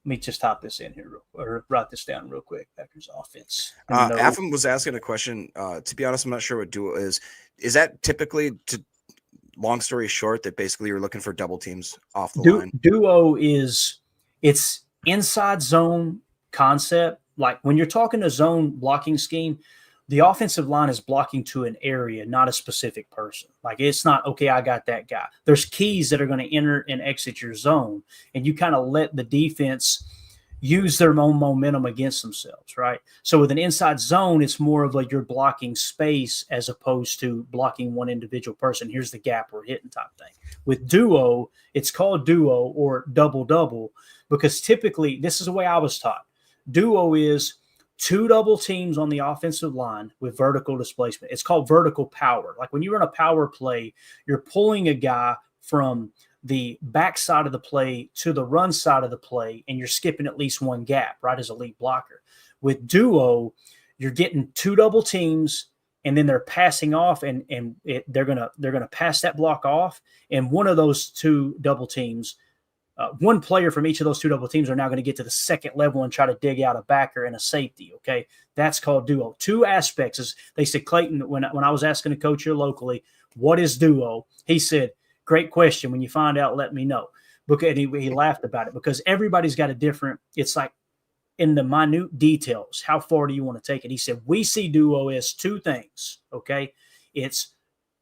me just hop this in here or write this down real quick. Packers offense. Affam was asking a question. To be honest, I'm not sure what duo is. Is that typically, long story short, that basically you're looking for double teams off the line? Duo it's inside zone concept. Like when you're talking a zone blocking scheme, the offensive line is blocking to an area, not a specific person. Like, it's not, okay, I got that guy. There's keys that are going to enter and exit your zone, and you kind of let the defense use their own momentum against themselves, right? So with an inside zone, it's more of like you're blocking space as opposed to blocking one individual person. Here's the gap we're hitting type thing. With duo, it's called duo or double because typically this is the way I was taught. Duo is two double teams on the offensive line with vertical displacement. It's called vertical power. Like when you run a power play, you're pulling a guy from the back side of the play to the run side of the play, and you're skipping at least one gap, right, as a lead blocker. With duo, you're getting two double teams, and then they're passing off, and they're gonna pass that block off, and one of those two double teams, one player from each of those two double teams are now going to get to the second level and try to dig out a backer and a safety. Okay, that's called duo. Two aspects. As they said, Clayton, when I was asking a coach here locally, what is duo? He said, great question. When you find out, let me know. Because he laughed about it because everybody's got a different. It's like in the minute details. How far do you want to take it? He said we see duo as two things. Okay, it's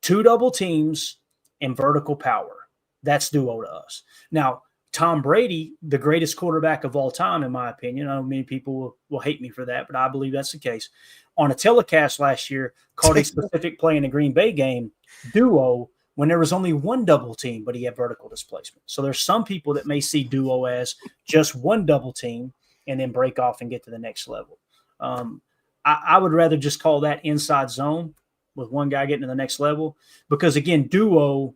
two double teams and vertical power. That's duo to us. Now, Tom Brady, the greatest quarterback of all time, in my opinion. I know many people will hate me for that, but I believe that's the case. On a telecast last year, called a specific play in the Green Bay game, duo, when there was only one double team, but he had vertical displacement. So there's some people that may see duo as just one double team and then break off and get to the next level. I would rather just call that inside zone with one guy getting to the next level because, again, duo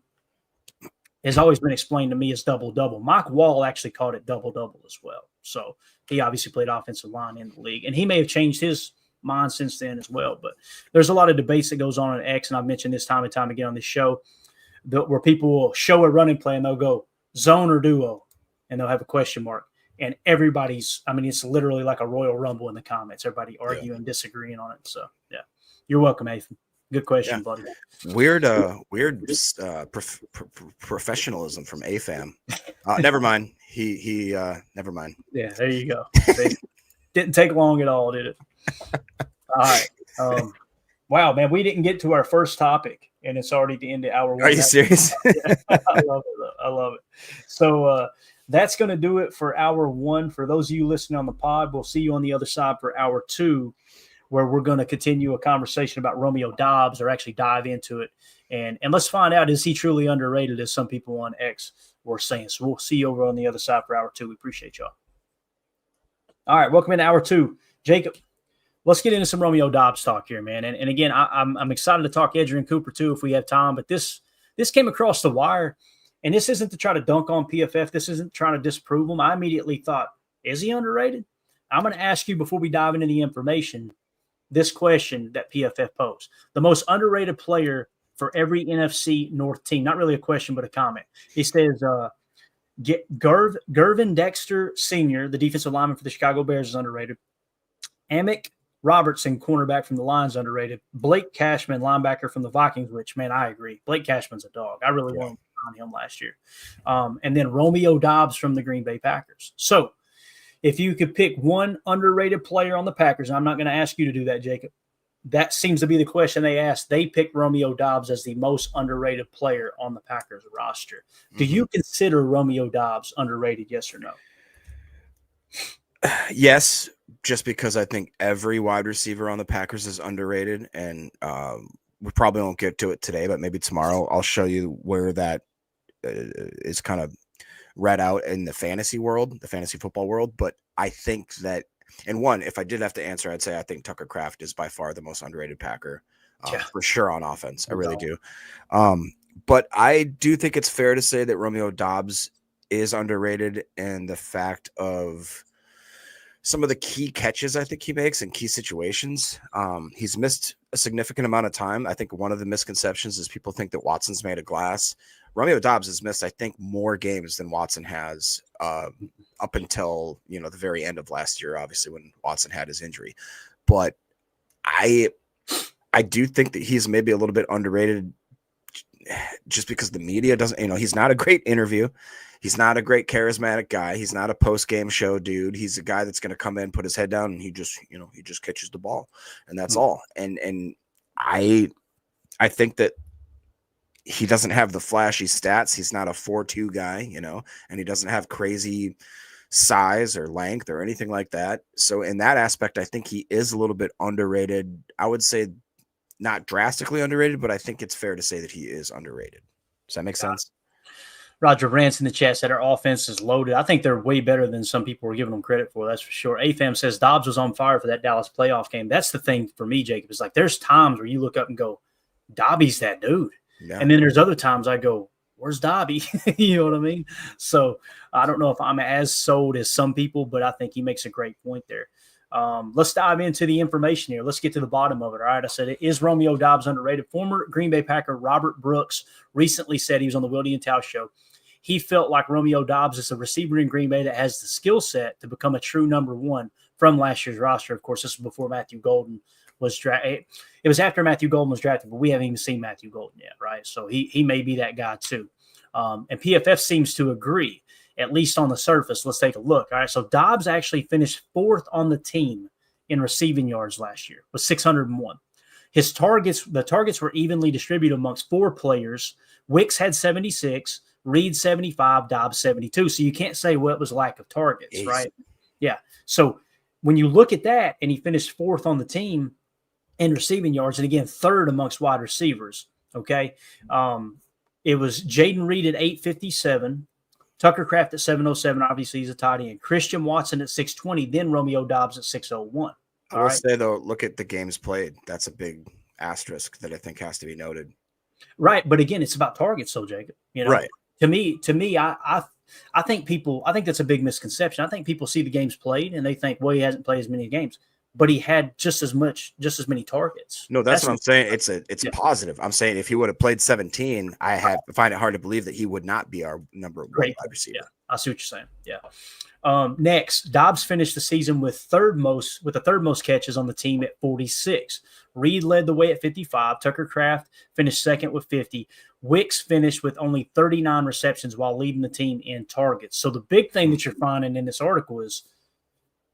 has always been explained to me as double-double. Mike Wall actually called it double-double as well. So he obviously played offensive line in the league, and he may have changed his mind since then as well. But there's a lot of debates that goes on X, and I've mentioned this time and time again on this show, where people will show a running play and they'll go zone or duo, and they'll have a question mark. And everybody's – I mean, it's literally like a Royal Rumble in the comments. Everybody arguing, disagreeing on it. So, yeah. You're welcome, Nathan. Good question, buddy. Weird professionalism from AFAM. Never mind. He never mind. Yeah, there you go. Didn't take long at all, did it? All right. Wow, man, we didn't get to our first topic, and it's already the end of hour one. Are you serious? Yeah, I love it. I love it. So that's going to do it for hour one. For those of you listening on the pod, we'll see you on the other side for hour two, where we're going to continue a conversation about Romeo Doubs, or actually dive into it. And let's find out, is he truly underrated, as some people on X were saying. So we'll see you over on the other side for hour two. We appreciate y'all. All right, welcome into hour two. Jacob, let's get into some Romeo Doubs talk here, man. And again, I'm excited to talk Edgerrin Cooper too if we have time. But this came across the wire, and this isn't to try to dunk on PFF. This isn't trying to disprove him. I immediately thought, is he underrated? I'm going to ask you before we dive into the information this question that PFF posed. The most underrated player for every NFC North team. Not really a question, but a comment. He says, Gervin Dexter Sr., the defensive lineman for the Chicago Bears, is underrated. Amick Robertson, cornerback from the Lions, underrated. Blake Cashman, linebacker from the Vikings, which, man, I agree. Blake Cashman's a dog. I really wanted on him last year. And then Romeo Doubs from the Green Bay Packers. So if you could pick one underrated player on the Packers, I'm not going to ask you to do that, Jacob. That seems to be the question they asked. They picked Romeo Doubs as the most underrated player on the Packers roster. Do you consider Romeo Doubs underrated, yes or no? Yes, just because I think every wide receiver on the Packers is underrated, and we probably won't get to it today, but maybe tomorrow I'll show you where that is kind of read out in the fantasy world, the fantasy football world. But I think that, and one, if I did have to answer, I'd say I think Tucker Kraft is by far the most underrated Packer, for sure, on offense. I really do. But I do think it's fair to say that Romeo Doubs is underrated in the fact of some of the key catches I think he makes in key situations. He's missed a significant amount of time. I think one of the misconceptions is people think that Watson's made of glass. Romeo Doubs has missed, I think, more games than Watson has up until, the very end of last year, obviously, when Watson had his injury. But I do think that he's maybe a little bit underrated just because the media doesn't, he's not a great interview. He's not a great charismatic guy. He's not a post-game show dude. He's a guy that's going to come in, put his head down, and he just catches the ball, and that's all. And I think that he doesn't have the flashy stats. He's not a 4.2 guy, and he doesn't have crazy size or length or anything like that. So in that aspect, I think he is a little bit underrated. I would say not drastically underrated, but I think it's fair to say that he is underrated. Does that make sense? Roger Rance in the chat said our offense is loaded. I think they're way better than some people were giving them credit for. That's for sure. AFAM says Doubs was on fire for that Dallas playoff game. That's the thing for me, Jacob. Is like there's times where you look up and go, Dobby's that dude. Yeah. And then there's other times I go, where's Dobby? You know what I mean? So I don't know if I'm as sold as some people, but I think he makes a great point there. Let's dive into the information here. Let's get to the bottom of it. All right. I said, is Romeo Doubs underrated? Former Green Bay Packer Robert Brooks recently said, he was on the Wildy and Tao show, he felt like Romeo Doubs is a receiver in Green Bay that has the skill set to become a true number one from last year's roster. Of course, this was before Matthew Golden was drafted. It was after Matthew Golden was drafted, but we haven't even seen Matthew Golden yet, right? So he may be that guy too. And PFF seems to agree, at least on the surface. Let's take a look. All right, so Doubs actually finished fourth on the team in receiving yards last year with 601. The targets were evenly distributed amongst four players. Wicks had 76, Reed 75, Doubs 72. So you can't say, well, it was lack of targets, right? Yeah. So when you look at that, and he finished fourth on the team in receiving yards, and again, third amongst wide receivers, okay? It was Jaden Reed at 857, Tucker Kraft at 707. Obviously, he's a tight end. Christian Watson at 620, then Romeo Doubs at 601. I will say, though, look at the games played. That's a big asterisk that I think has to be noted. Right. But again, it's about targets, so Jacob. You know, right. To me, I think that's a big misconception. I think people see the games played and they think, well, he hasn't played as many games, but he had just as many targets. No, that's what I'm saying. It's positive. I'm saying if he would have played 17, I find it hard to believe that he would not be our number one wide receiver. Yeah, I see what you're saying. Yeah. Next, Doubs finished the season with the third most catches on the team at 46. Reed led the way at 55. Tucker Kraft finished second with 50. Wicks finished with only 39 receptions while leading the team in targets. So the big thing that you're finding in this article is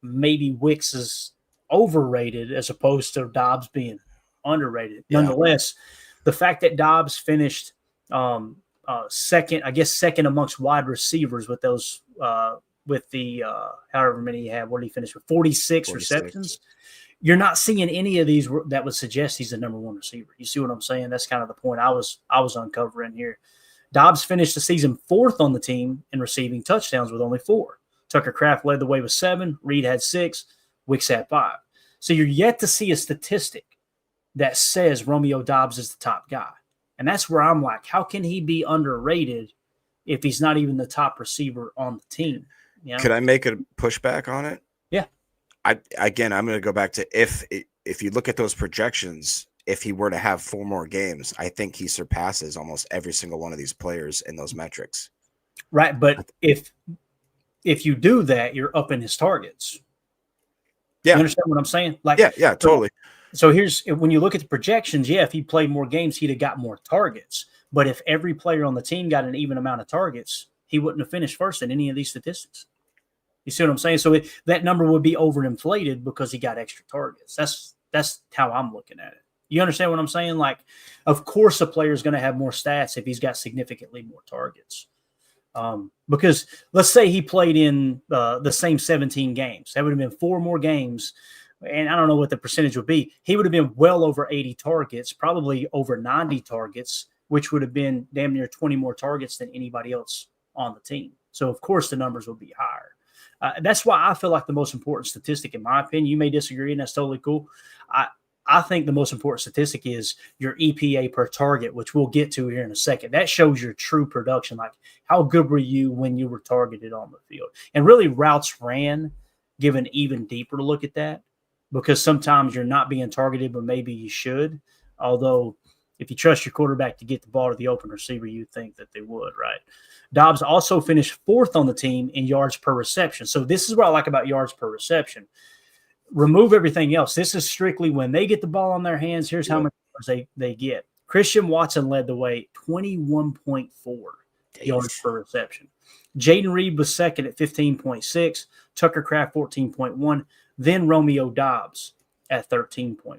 maybe Wicks is overrated as opposed to Doubs being underrated. Yeah. Nonetheless, the fact that Doubs finished second amongst wide receivers with those with the however many he had, what did he finish with? 46 receptions. You're not seeing any of these that would suggest he's the number one receiver. You see what I'm saying? That's kind of the point I was uncovering here. Doubs finished the season fourth on the team in receiving touchdowns with only 4. Tucker Kraft led the way with 7. Reed had 6. Wicks had 5. So you're yet to see a statistic that says Romeo Doubs is the top guy. And that's where I'm like, how can he be underrated if he's not even the top receiver on the team? You know? Could I make a pushback on it? Yeah. I'm going to go back to if you look at those projections, if he were to have 4 more games, I think he surpasses almost every single one of these players in those metrics. Right, but if you do that, you're upping his targets. Yeah. You understand what I'm saying? Like, yeah, totally. So here's when you look at the projections, if he played more games, he'd have got more targets. But if every player on the team got an even amount of targets, he wouldn't have finished first in any of these statistics. You see what I'm saying? So that number would be overinflated because he got extra targets. That's how I'm looking at it. You understand what I'm saying? Like, of course, a player is going to have more stats if he's got significantly more targets. Because let's say he played in the same 17 games. That would have been 4 more games. And I don't know what the percentage would be. He would have been well over 80 targets, probably over 90 targets, which would have been damn near 20 more targets than anybody else on the team. So, of course, the numbers would be higher. That's why I feel like the most important statistic, in my opinion, you may disagree, and that's totally cool. I think the most important statistic is your EPA per target, which we'll get to here in a second. That shows your true production, like how good were you when you were targeted on the field. And really, routes ran give an even deeper look at that, because sometimes you're not being targeted, but maybe you should. Although, if you trust your quarterback to get the ball to the open receiver, you'd think that they would, right? Doubs also finished 4th on the team in yards per reception. So this is what I like about yards per reception. Remove everything else. This is strictly when they get the ball on their hands. Here's how many yards they get. Christian Watson led the way, 21.4 yards per reception. Jaden Reed was second at 15.6. Tucker Kraft, 14.1. Then Romeo Doubs at 13.1.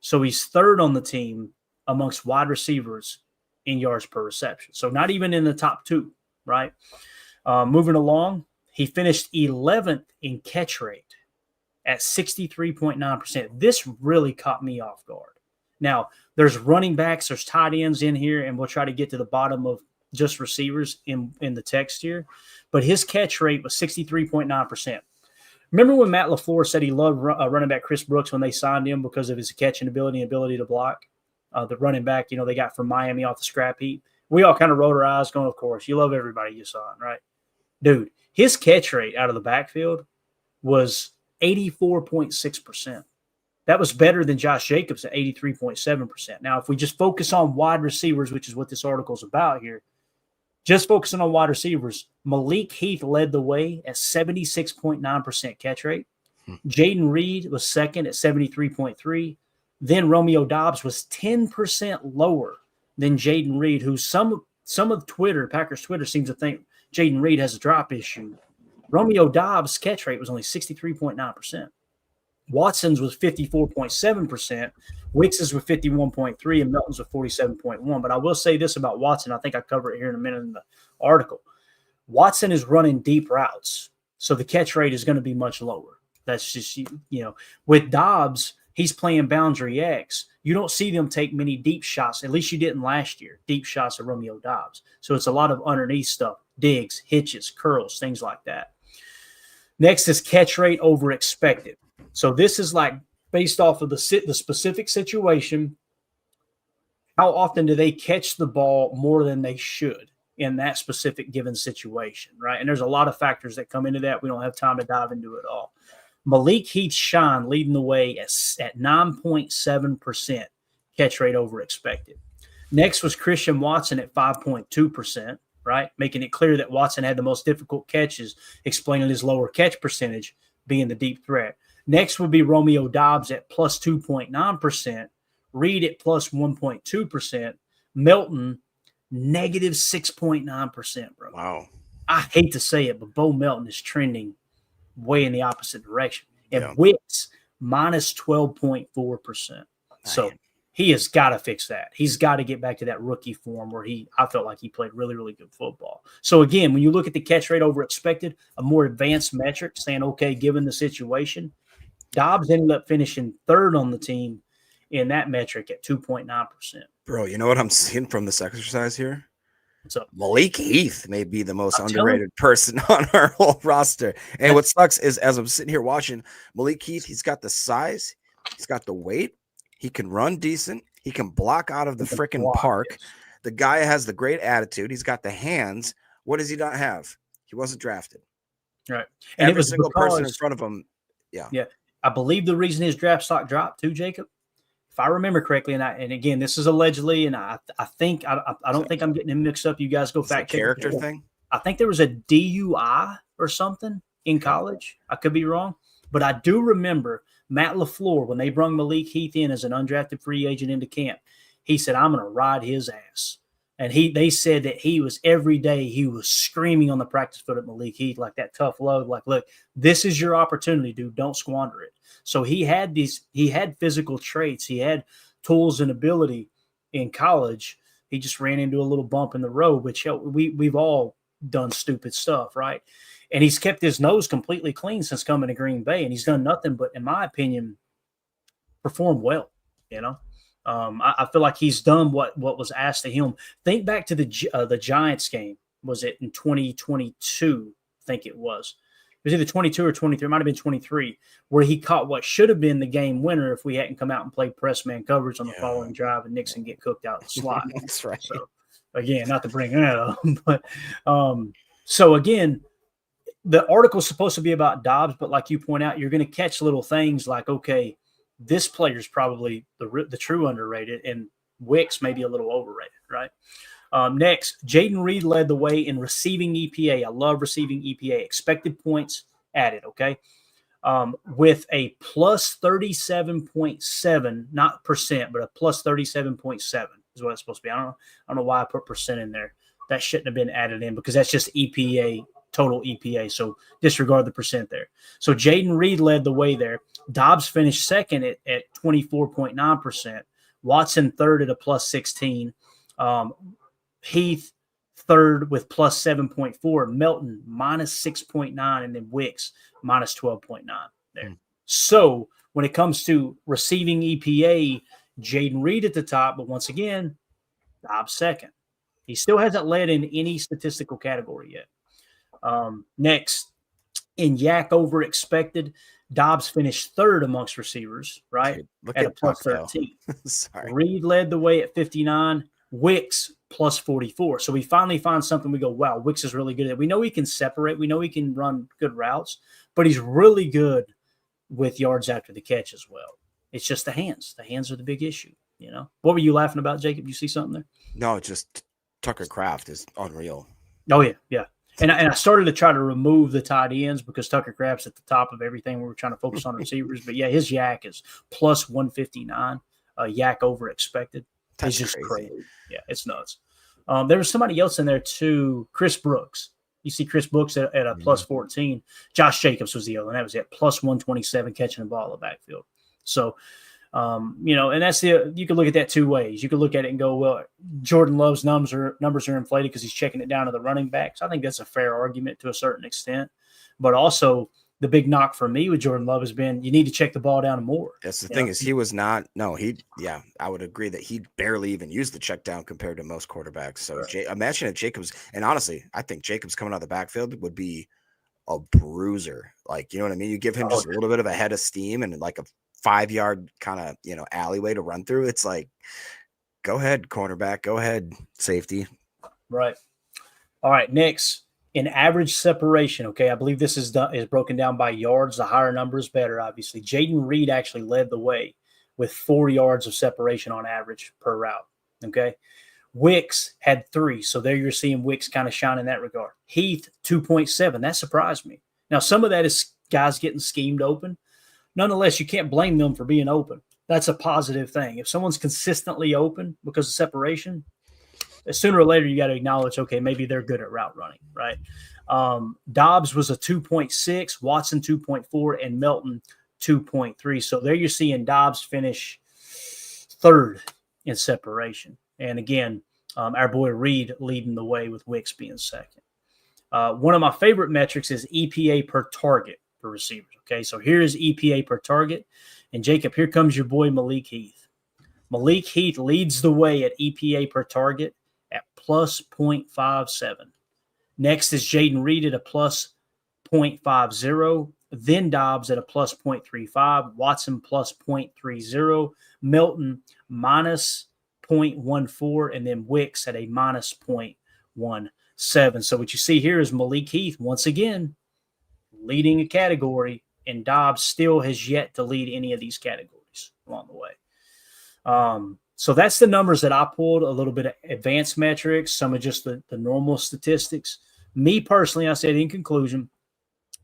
So he's 3rd on the team amongst wide receivers in yards per reception. So not even in the top 2, right? Moving along, He finished 11th in catch rate at 63.9%. This really caught me off guard. Now, there's running backs, there's tight ends in here, and we'll try to get to the bottom of just receivers in the text here. But his catch rate was 63.9%. Remember when Matt LaFleur said he loved running back Chris Brooks when they signed him because of his catching ability and ability to block? The running back, they got from Miami off the scrap heap. We all kind of rolled our eyes going, of course, you love everybody you sign, right? Dude, his catch rate out of the backfield was 84.6%. That was better than Josh Jacobs at 83.7%. Now, if we just focus on wide receivers, which is what this article is about here, just focusing on wide receivers, Malik Heath led the way at 76.9% catch rate. Jaden Reed was second at 73.3%. Then Romeo Doubs was 10% lower than Jaden Reed, who some of Twitter, Packers Twitter, seems to think Jaden Reed has a drop issue. Romeo Doubs' catch rate was only 63.9%. Watson's was 54.7%, Wicks's was 51.3%, and Melton's was 47.1%. But I will say this about Watson. I think I cover it here in a minute in the article. Watson is running deep routes, so the catch rate is going to be much lower. That's just, with Doubs, he's playing boundary X. You don't see them take many deep shots. At least you didn't last year, deep shots of Romeo Doubs. So it's a lot of underneath stuff, digs, hitches, curls, things like that. Next is catch rate over expected. So this is like based off of the specific situation, how often do they catch the ball more than they should in that specific given situation, right? And there's a lot of factors that come into that. We don't have time to dive into it all. Malik Heath Shine leading the way at 9.7% catch rate over expected. Next was Christian Watson at 5.2%, right? Making it clear that Watson had the most difficult catches, explaining his lower catch percentage being the deep threat. Next would be Romeo Doubs at plus 2.9%, Reed at plus 1.2%, Melton negative 6.9%, bro. Wow. I hate to say it, but Bo Melton is trending way in the opposite direction. And Wicks minus 12.4%. So he has got to fix that. He's got to get back to that rookie form where I felt like he played really, really good football. So again, when you look at the catch rate over expected, a more advanced metric saying, okay, given the situation, Doubs ended up finishing third on the team in that metric at 2.9%. Bro, you know what I'm seeing from this exercise here? What's up? Malik Heath may be the most underrated person on our whole roster. And what sucks is as I'm sitting here watching Malik Heath, he's got the size, he's got the weight, he can run decent, he can block out of the freaking park. Yes. The guy has the great attitude, he's got the hands. What does he not have? He wasn't drafted. Right. And every single person in front of him. Yeah. I believe the reason his draft stock dropped too, Jacob, if I remember correctly, and again, this is allegedly, and I think I don't think I'm getting him mixed up. You guys go fact check. Character thing. I think there was a DUI or something in college. I could be wrong, but I do remember Matt LaFleur when they brought Malik Heath in as an undrafted free agent into camp. He said, "I'm going to ride his ass." And they said that every day he was screaming on the practice field at Malik Heath, like that tough love, like, look, this is your opportunity, dude. Don't squander it. So he had physical traits. He had tools and ability in college. He just ran into a little bump in the road, which we've all done stupid stuff, right? And he's kept his nose completely clean since coming to Green Bay, and he's done nothing but, in my opinion, perform well, I feel like he's done what was asked of him. Think back to the Giants game. Was it in 2022? I think it was. It was either 22 or 23. It might have been 23, where he caught what should have been the game winner if we hadn't come out and played press man coverage on the following drive and Nixon get cooked out the slot. That's right. So, again, not to bring that up, but so again, the article's supposed to be about Doubs, but like you point out, you're going to catch little things like, okay, this player's probably the true underrated, and Wicks maybe a little overrated, right? Next, Jaden Reed led the way in receiving EPA. I love receiving EPA. Expected points added, okay? With a plus 37.7, not percent, but a plus 37.7 is what it's supposed to be. I don't know why I put percent in there. That shouldn't have been added in because that's just EPA, total EPA. So disregard the percent there. So Jaden Reed led the way there. Doubs finished second at 24.9%. Watson third at a plus 16. Heath third with plus 7.4, Melton minus 6.9, and then Wicks minus 12.9 there. So when it comes to receiving EPA, Jaden Reed at the top, but once again, Dobbs second. He still hasn't led in any statistical category yet. Next, in yak over expected, Dobbs finished third amongst receivers, right? Dude, look at a plus Tuck, 13. Sorry. Reed led the way at 59. Wicks plus 44. So we finally find something we go, wow, Wicks is really good at it. We know he can separate. We know he can run good routes, but he's really good with yards after the catch as well. It's just the hands. The hands are the big issue, you know? What were you laughing about, Jacob? You see something there? No, just Tucker Kraft is unreal. Oh, yeah, yeah. And I started to try to remove the tight ends because Tucker Kraft's at the top of everything. We were trying to focus on receivers. But, yeah, his yak is plus 159, yak over expected. That's it's just crazy. Yeah, it's nuts. There was somebody else in there, too, Chris Brooks. You see Chris Brooks at a plus 14. Josh Jacobs was the other one. That was it, plus 127 catching the ball in the backfield. So, you know, and that's you can look at that two ways. You can look at it and go, well, Jordan Love's numbers are inflated because he's checking it down to the running backs. I think that's a fair argument to a certain extent. But also the big knock for me with Jordan Love has been you need to check the ball down more. That's the thing is he was not – no, I would agree that he barely even used the check down compared to most quarterbacks. So right. Imagine if Jacobs – and honestly, I think Jacobs coming out of the backfield would be a bruiser. Like, you know what I mean? You give him just a little bit of a head of steam and like a 5-yard kind of, you know, alleyway to run through. It's like, go ahead, cornerback. Go ahead, safety. Right. All right, next. In average separation, okay, I believe this is broken down by yards. The higher number is better, obviously. Jaden Reed actually led the way with 4 yards of separation on average per route, okay? Wicks had 3, so there you're seeing Wicks kind of shine in that regard. Heath, 2.7. That surprised me. Now, some of that is guys getting schemed open. Nonetheless, you can't blame them for being open. That's a positive thing. If someone's consistently open because of separation, sooner or later, you got to acknowledge, okay, maybe they're good at route running, right? Dobbs was a 2.6, Watson 2.4, and Melton 2.3. So there you're seeing Dobbs finish third in separation. And again, our boy Reed leading the way with Wicks being second. One of my favorite metrics is EPA per target for receivers. Okay, so here's EPA per target. And Jacob, here comes your boy Malik Heath. Malik Heath leads the way at EPA per target at plus 0.57. Next is Jaden Reed at a plus 0.50. Then Dobbs at a plus 0.35. Watson plus 0.30. Melton minus 0.14. And then Wicks at a minus 0.17. So what you see here is Malik Heath, once again, leading a category, and Dobbs still has yet to lead any of these categories along the way. So that's the numbers that I pulled, a little bit of advanced metrics, some of just the normal statistics. Me personally, I said in conclusion,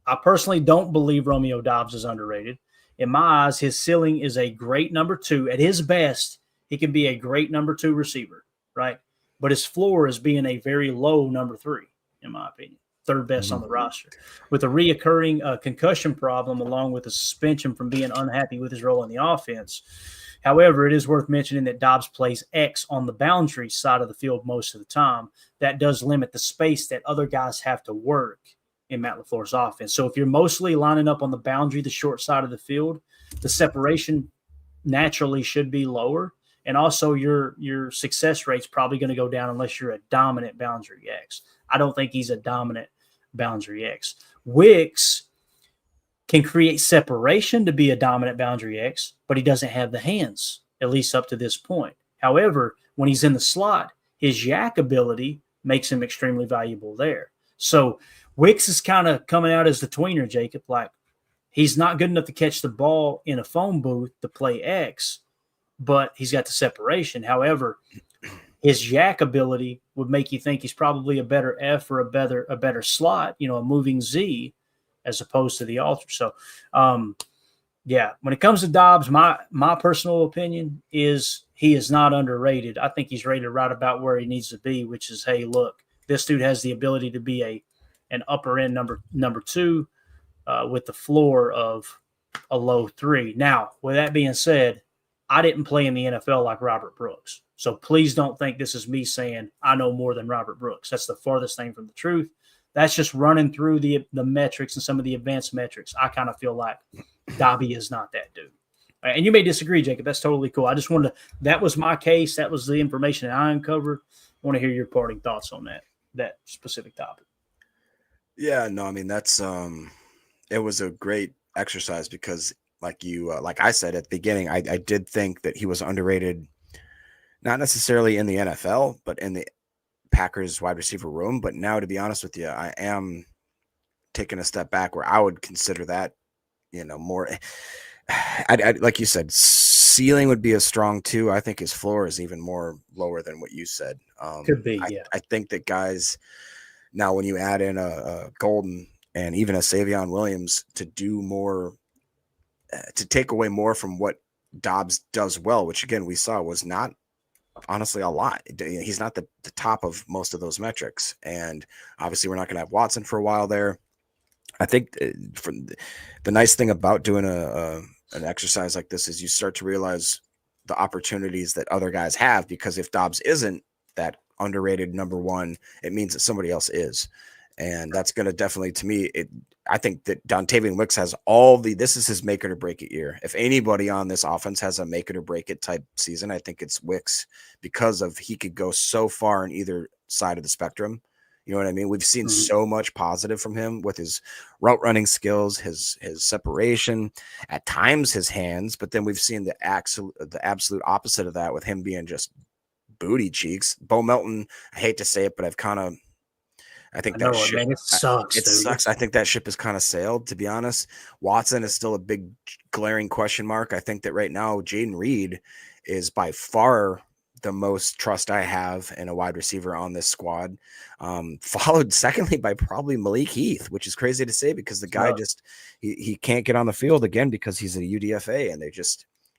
I personally don't believe Romeo Doubs is underrated. In my eyes, his ceiling is a great number 2. At his best, he can be a great number 2 receiver, right? But his floor is being a very low number 3, in my opinion. Third best on the roster. With a reoccurring concussion problem, along with a suspension from being unhappy with his role in the offense. However, it is worth mentioning that Dobbs plays X on the boundary side of the field most of the time. That does limit the space that other guys have to work in Matt LaFleur's offense. So if you're mostly lining up on the boundary, the short side of the field, the separation naturally should be lower. And also your success rate's probably going to go down unless you're a dominant boundary X. I don't think he's a dominant boundary X. Wicks can create separation to be a dominant boundary X, but he doesn't have the hands, at least up to this point. However, when he's in the slot, his yak ability makes him extremely valuable there. So Wicks is kind of coming out as the tweener, Jacob. Like, he's not good enough to catch the ball in a phone booth to play X, but he's got the separation. However, his yak ability would make you think he's probably a better F or a better slot, you know, a moving Z, as opposed to the alter. So, yeah, when it comes to Dobbs, my personal opinion is he is not underrated. I think he's rated right about where he needs to be, which is, hey, look, this dude has the ability to be an upper end number 2 with the floor of a low 3. Now, with that being said, I didn't play in the NFL like Robert Brooks. So please don't think this is me saying I know more than Robert Brooks. That's the farthest thing from the truth. That's just running through the metrics and some of the advanced metrics. I kind of feel like Dobby is not that dude. And you may disagree, Jacob. That's totally cool. I just wanted to, that was my case. That was the information that I uncovered. I want to hear your parting thoughts on that specific topic. Yeah, no, I mean, that's it was a great exercise because like I said at the beginning, I did think that he was underrated, not necessarily in the NFL, but in the Packers wide receiver room. But now, to be honest with you, I am taking a step back where I would consider that, more. I like you said, ceiling would be a strong 2. I think his floor is even more lower than what you said. Could be, yeah. I think that guys now, when you add in a Golden and even a Savion Williams to do more, to take away more from what Doubs does well, which again we saw was not honestly a lot. He's not the top of most of those metrics, and obviously we're not going to have Watson for a while there. I think the nice thing about doing an exercise like this is you start to realize the opportunities that other guys have, because if Doubs isn't that underrated number 1, it means that somebody else is. And that's going to definitely, to me, I think that Dontavian Wicks has this is his make it or break it year. If anybody on this offense has a make it or break it type season, I think it's Wicks, because he could go so far on either side of the spectrum. You know what I mean? We've seen so much positive from him with his route running skills, his separation, at times his hands, but then we've seen the absolute opposite of that with him being just booty cheeks. Bo Melton, I hate to say it, but I think that ship, man, it sucks. It sucks. I think that ship has kind of sailed, to be honest. Watson is still a big glaring question mark. I think that right now Jaden Reed is by far the most trust I have in a wide receiver on this squad, followed secondly by probably Malik Heath, which is crazy to say because the guy he can't get on the field again because he's a UDFA, and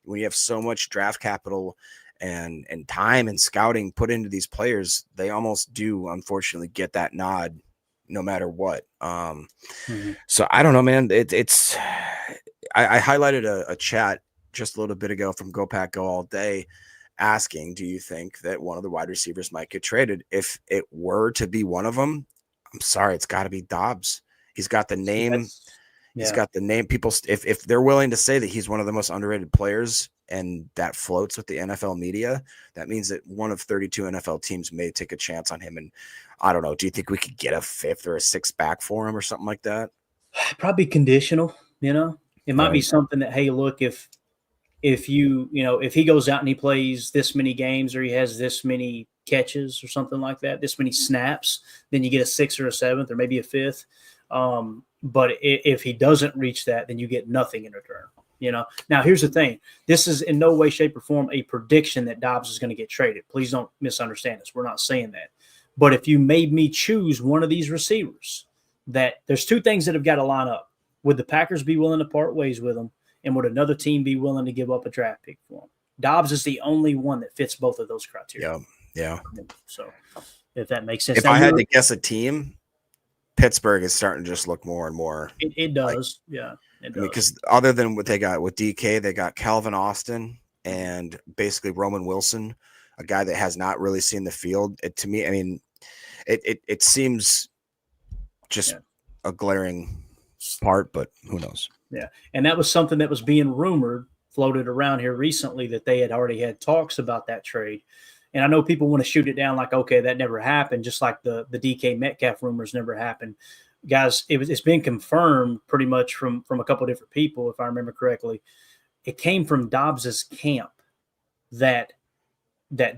when you have so much draft capital and time and scouting put into these players, they almost do unfortunately get that nod no matter what. So I don't know, man. I highlighted a chat just a little bit ago from Go Pack Go All Day, asking, do you think that one of the wide receivers might get traded? If it were to be one of them, I'm sorry, it's got to be Doubs. He's got the name. He's got the name. People, if they're willing to say that he's one of the most underrated players and that floats with the NFL media, that means that one of 32 NFL teams may take a chance on him. And I don't know, do you think we could get a 5th or a 6th back for him or something like that? Probably conditional, it might be something that, hey, look, if he goes out and he plays this many games or he has this many catches or something like that, this many snaps, then you get a 6th or a 7th or maybe a 5th. But if he doesn't reach that, then you get nothing in return. Now here's the thing. This is in no way, shape, or form a prediction that Doubs is going to get traded. Please don't misunderstand us. We're not saying that. But if you made me choose one of these receivers, that there's 2 things that have got to line up. Would the Packers be willing to part ways with him? And would another team be willing to give up a draft pick for him? Doubs is the only one that fits both of those criteria. Yeah. So if that makes sense. If I had to guess a team, Pittsburgh is starting to just look more and more. It does. It does. Because other than what they got with DK, they got Calvin Austin and basically Roman Wilson, a guy that has not really seen the field. To me, I mean, it seems just a glaring part, but who knows? Yeah. And that was something that was being rumored, floated around here recently, that they had already had talks about that trade. And I know people want to shoot it down like, okay, that never happened, just like the DK Metcalf rumors never happened. Guys, it's been confirmed pretty much from a couple of different people, if I remember correctly. It came from Dobbs's camp that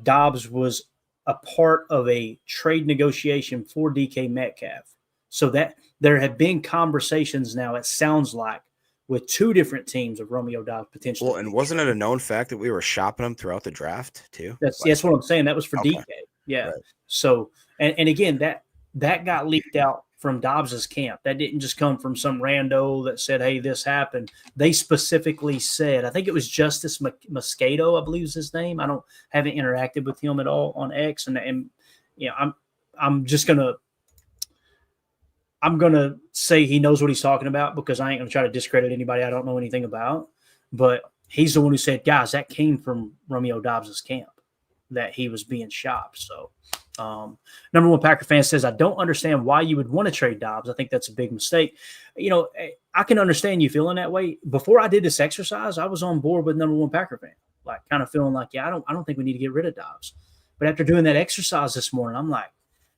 Dobbs was a part of a trade negotiation for DK Metcalf. So that there have been conversations now, it sounds like, with 2 different teams of Romeo Doubs potentially. Well, and wasn't it a known fact that we were shopping him throughout the draft too? That's what I'm saying. That was for DK. Yeah. Right. So, and again, that got leaked out from Dobbs's camp. That didn't just come from some rando that said, hey, this happened. They specifically said, I think it was Justice Moscato, I believe is his name. I haven't interacted with him at all on X. And I'm just going to, I'm going to say he knows what he's talking about, because I ain't going to try to discredit anybody I don't know anything about. But he's the one who said, guys, that came from Romeo Doubs' camp. that he was being shopped. So, number one Packer fan says, I don't understand why you would want to trade Doubs. I think that's a big mistake. You know, I can understand you feeling that way. Before I did this exercise, I was on board with number one Packer fan, like kind of feeling like, yeah, I don't think we need to get rid of Doubs. But after doing that exercise this morning, I'm like,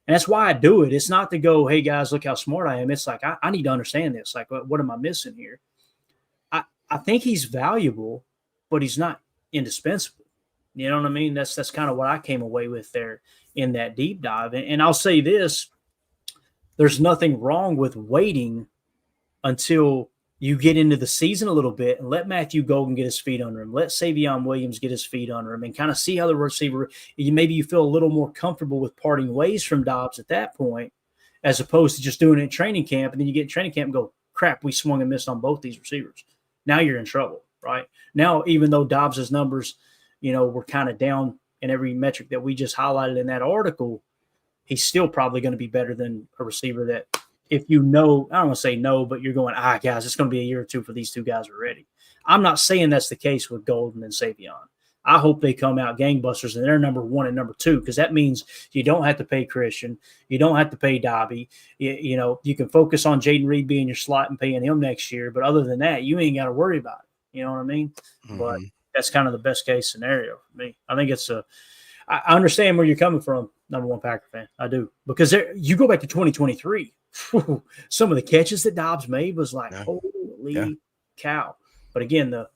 and that's why I do it. It's not to go, hey guys, look how smart I am. It's like, I need to understand this. Like, what am I missing here? I think he's valuable, but he's not indispensable. You know what I mean? That's kind of what I came away with there in that deep dive. And I'll say this, there's nothing wrong with waiting until you get into the season a little bit and let Matthew Golden get his feet under him. Let Savion Williams get his feet under him and kind of see how the receiver, maybe you feel a little more comfortable with parting ways from Doubs at that point, as opposed to just doing it in training camp. And then you get in training camp and go, crap, we swung and missed on both these receivers. Now you're in trouble, right? Now, even though Dobbs' numbers, were kind of down in every metric that we just highlighted in that article, he's still probably going to be better than a receiver that, if I don't want to say no, but you're going, guys, it's going to be a year or two for these two guys already. I'm not saying that's the case with Golden and Savion. I hope they come out gangbusters and they're number one and number two, because that means you don't have to pay Christian. You don't have to pay Dobby. You can focus on Jaden Reed being your slot and paying him next year. But other than that, you ain't got to worry about it. You know what I mean? Mm-hmm. But that's kind of the best case scenario for me. I think I understand where you're coming from, number one Packer fan. I do. Because you go back to 2023, some of the catches that Dobbs made was like, holy cow. But again, the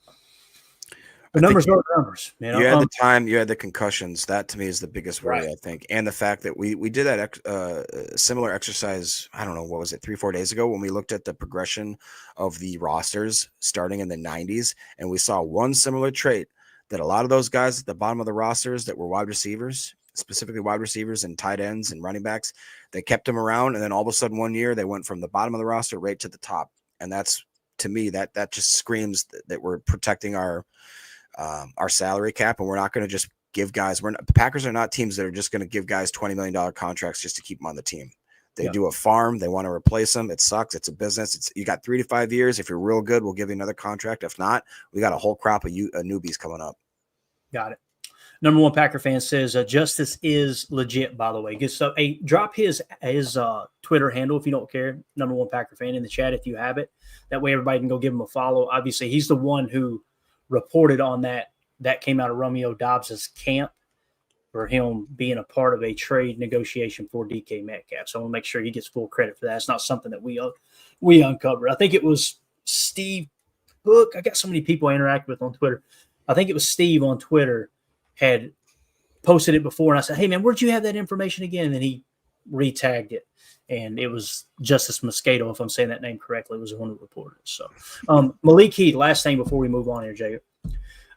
numbers are numbers, man. You had the time, you had the concussions. That to me is the biggest worry, right. I think. And the fact that we did that similar exercise, I don't know, what was it, 3-4 days ago, when we looked at the progression of the rosters starting in the 90s. And we saw one similar trait, that a lot of those guys at the bottom of the rosters that were wide receivers, specifically wide receivers and tight ends and running backs, they kept them around. And then all of a sudden one year they went from the bottom of the roster right to the top. And that's, to me, that just screams that we're protecting our salary cap, and we're not going to just give guys. The Packers are not teams that are just going to give guys $20 million contracts just to keep them on the team. They do a farm. They want to replace them. It sucks. It's a business. You got 3 to 5 years. If you're real good, we'll give you another contract. If not, we got a whole crop of newbies coming up. Got it. Number one Packer fan says Justice is legit. By the way, good stuff. Hey, drop his Twitter handle if you don't care. Number one Packer fan in the chat if you have it. That way everybody can go give him a follow. Obviously, he's the one who reported on that came out of Romeo Doubs' camp for him being a part of a trade negotiation for DK Metcalf. So I want to make sure he gets full credit for that. It's not something that we uncovered. I think it was Steve Book. I got so many people I interact with on Twitter. I think it was Steve on Twitter had posted it before, and I said, hey, man, where'd you have that information again? And then he re-tagged it. And it was Justice Moscato, if I'm saying that name correctly, was the one who reported it. So Malik Heath, last thing before we move on here, Jacob.